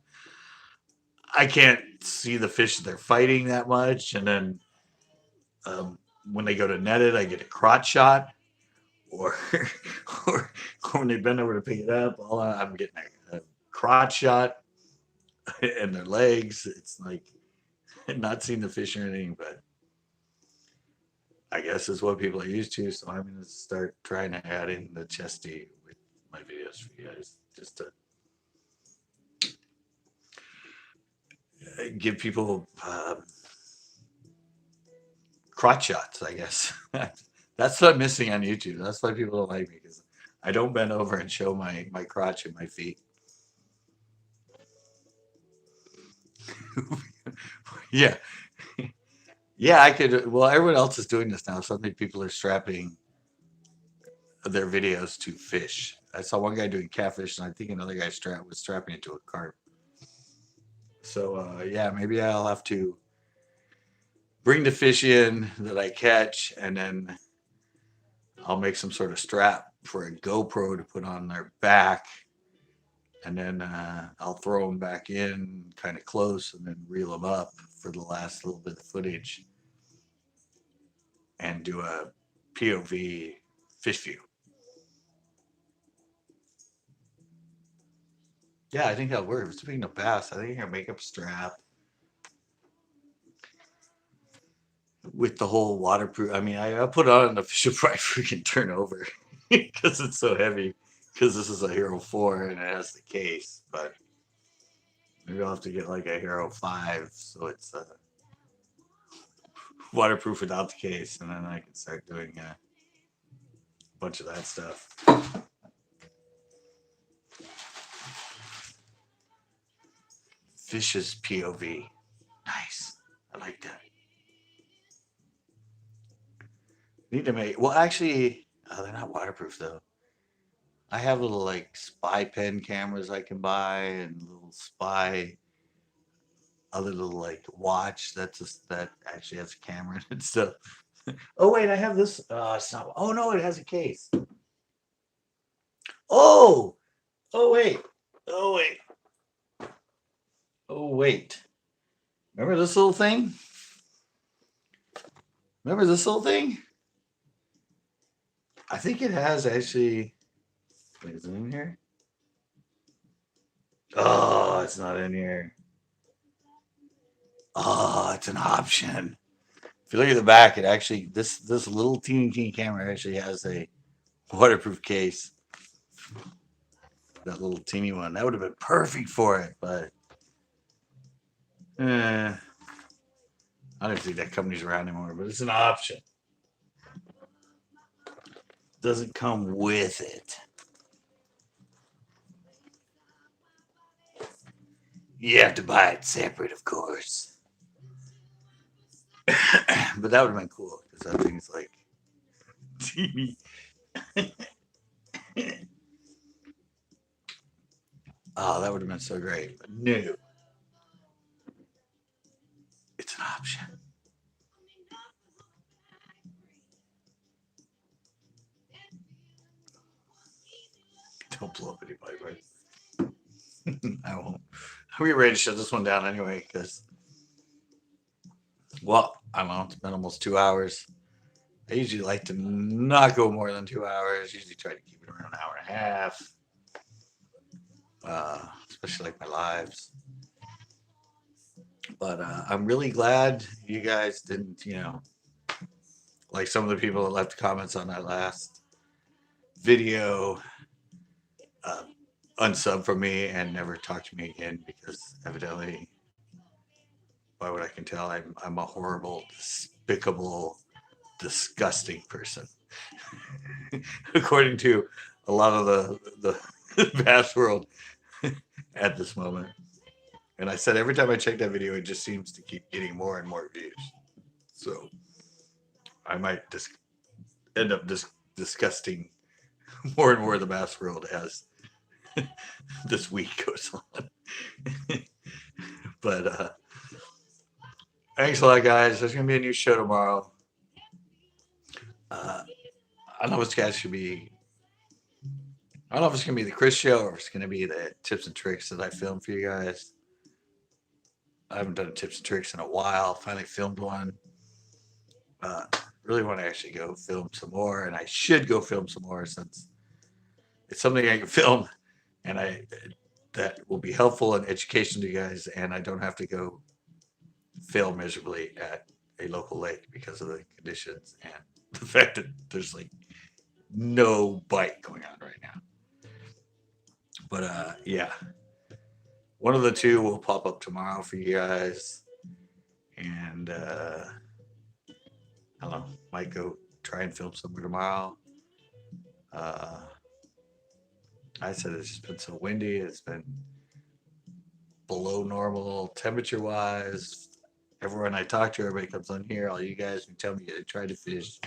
I can't see the fish that they're fighting that much. And then um, when they go to net it, I get a crotch shot. Or, or when they bend over to pick it up, I'm getting a crotch shot and their legs. It's like not seeing the fish or anything, but I guess it's what people are used to. So I'm going to start trying to add in the chesty with my videos for you guys, just to give people crotch shots, I guess. That's what I'm missing on YouTube. That's why people don't like me because I don't bend over and show my crotch and my feet. Yeah. Yeah, I could. Well, everyone else is doing this now. Suddenly people are strapping their videos to fish. I saw one guy doing catfish, and I think another guy was strapping it to a carp. So, yeah, maybe I'll have to bring the fish in that I catch, and then I'll make some sort of strap for a GoPro to put on their back, and then I'll throw them back in kind of close, and then reel them up for the last little bit of footage, and do a POV fish view. Yeah, I think that'll work. Speaking of bass, I think I can make up a strap with the whole waterproof. I mean, I put it on and the fish will probably freaking turn over because it's so heavy. Because this is a Hero 4 and it has the case, but maybe I'll have to get like a Hero 5 so it's waterproof without the case, and then I can start doing a bunch of that stuff. Fish's POV. Nice. I like that. Need to make, well, actually, they're not waterproof though. I have little like spy pen cameras I can buy and little spy other little like watch that actually has a camera in it. So, oh wait, I have this. It's not. Oh no, it has a case. Oh, oh wait, oh wait, oh wait. Remember this little thing? Remember this little thing? I think it has actually. Wait, is it in here? Oh, it's not in here. Oh, it's an option. If you look at the back, it actually this little teeny camera actually has a waterproof case. That little teeny one that would have been perfect for it, but I don't think that company's around anymore. But it's an option. Doesn't come with it. You have to buy it separate, of course. But that would have been cool because that thing's like teeny. Oh, that would have been so great. But no, it's an option. Don't blow up anybody, right? I won't. I'm getting ready to shut this one down anyway because, well, I don't know. It's been almost 2 hours. I usually like to not go more than 2 hours. Usually try to keep it around an hour and a half, especially like my lives. But I'm really glad you guys didn't, like some of the people that left comments on that last video, uh, unsub from me and never talk to me again because evidently, by what I can tell, I'm a horrible, despicable, disgusting person, according to a lot of the Bass World at this moment. And I said every time I check that video, it just seems to keep getting more and more views. So I might just end up disgusting more and more of the Bass World as this week goes on. But thanks a lot, guys. There's gonna be a new show tomorrow. Uh, I don't know if it's guys should be. I don't know if it's gonna be the Chris show or if it's gonna be the tips and tricks that I filmed for you guys. I haven't done tips and tricks in a while. Finally filmed one. Really want to actually go film some more, and I should go film some more since it's something I can film, and I that will be helpful and educational to you guys, and I don't have to go fail miserably at a local lake because of the conditions and the fact that there's like no bite going on right now. But yeah, one of the two will pop up tomorrow for you guys, and I don't know, might go try and film somewhere tomorrow. Uh, I said it's just been so windy. It's been below normal temperature wise. Everyone I talk to, everybody comes on here. All you guys who tell me they tried to fish,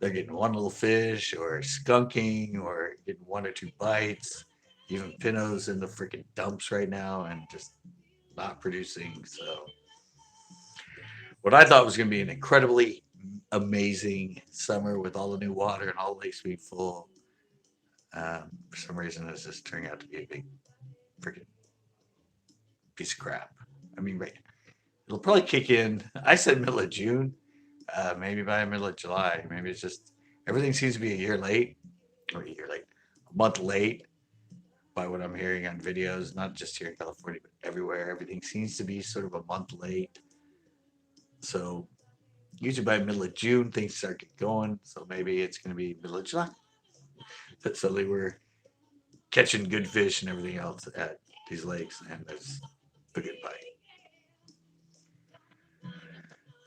they're getting one little fish or skunking or getting one or two bites. Even Pinno's in the freaking dumps right now and just not producing. So, what I thought was going to be an incredibly amazing summer with all the new water and all the lakes being full, for some reason, it's just turning out to be a big freaking piece of crap. I mean, right, it'll probably kick in. I said middle of June, maybe by the middle of July. Maybe it's just everything seems to be a year late, or a year late, a month late by what I'm hearing on videos, not just here in California, but everywhere. Everything seems to be sort of a month late. So usually by middle of June, things start getting going. So maybe it's going to be middle of July. But suddenly we're catching good fish and everything else at these lakes, and there's a good bite.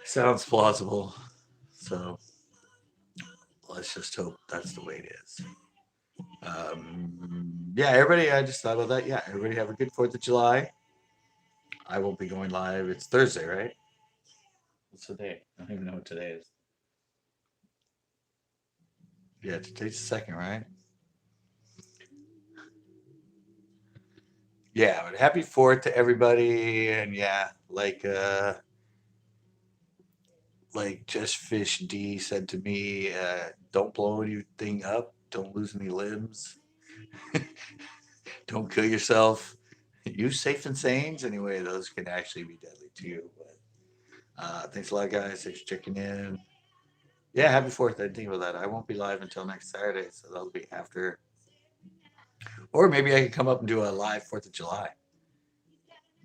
Sounds plausible. So let's just hope that's the way it is. Yeah, everybody, I just thought about that. Yeah, everybody have a good 4th of July. I won't be going live. It's Thursday, right? What's the day? I don't even know what today is. Yeah, today's the second, right? Yeah, but happy 4th to everybody. And yeah, like Just Fish D said to me, don't blow anything up, don't lose any limbs, don't kill yourself. Use safe and sanes. Anyway, those can actually be deadly too. But thanks a lot, guys. Thanks for checking in. Yeah, happy 4th. I didn't think about that. I won't be live until next Saturday, so that'll be after. Or maybe I could come up and do a live 4th of July.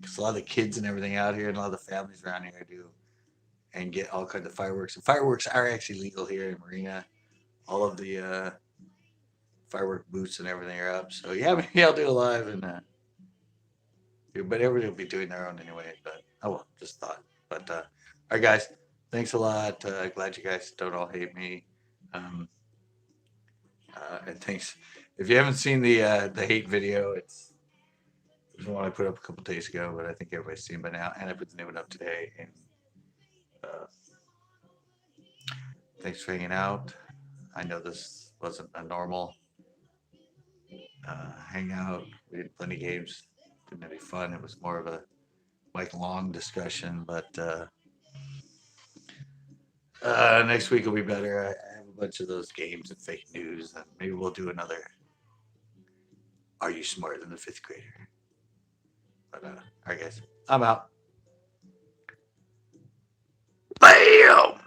Because a lot of the kids and everything out here and a lot of the families around here do and get all kinds of fireworks. And fireworks are actually legal here in Marina. All of the firework booths and everything are up. So yeah, maybe I'll do a live and but everybody will be doing their own anyway. But oh well, just thought. But all right, guys, thanks a lot. Glad you guys don't all hate me. Um, and thanks. If you haven't seen the hate video, it's the one I put up a couple days ago, but I think everybody's seen by now. And I put the new one up today. And uh, thanks for hanging out. I know this wasn't a normal hangout. We had plenty of games. Didn't have any fun. It was more of a like long discussion, but next week will be better. I have a bunch of those games and fake news, and maybe we'll do another. Are you smarter than the 5th grader? But all right, guys, I'm out. Bam!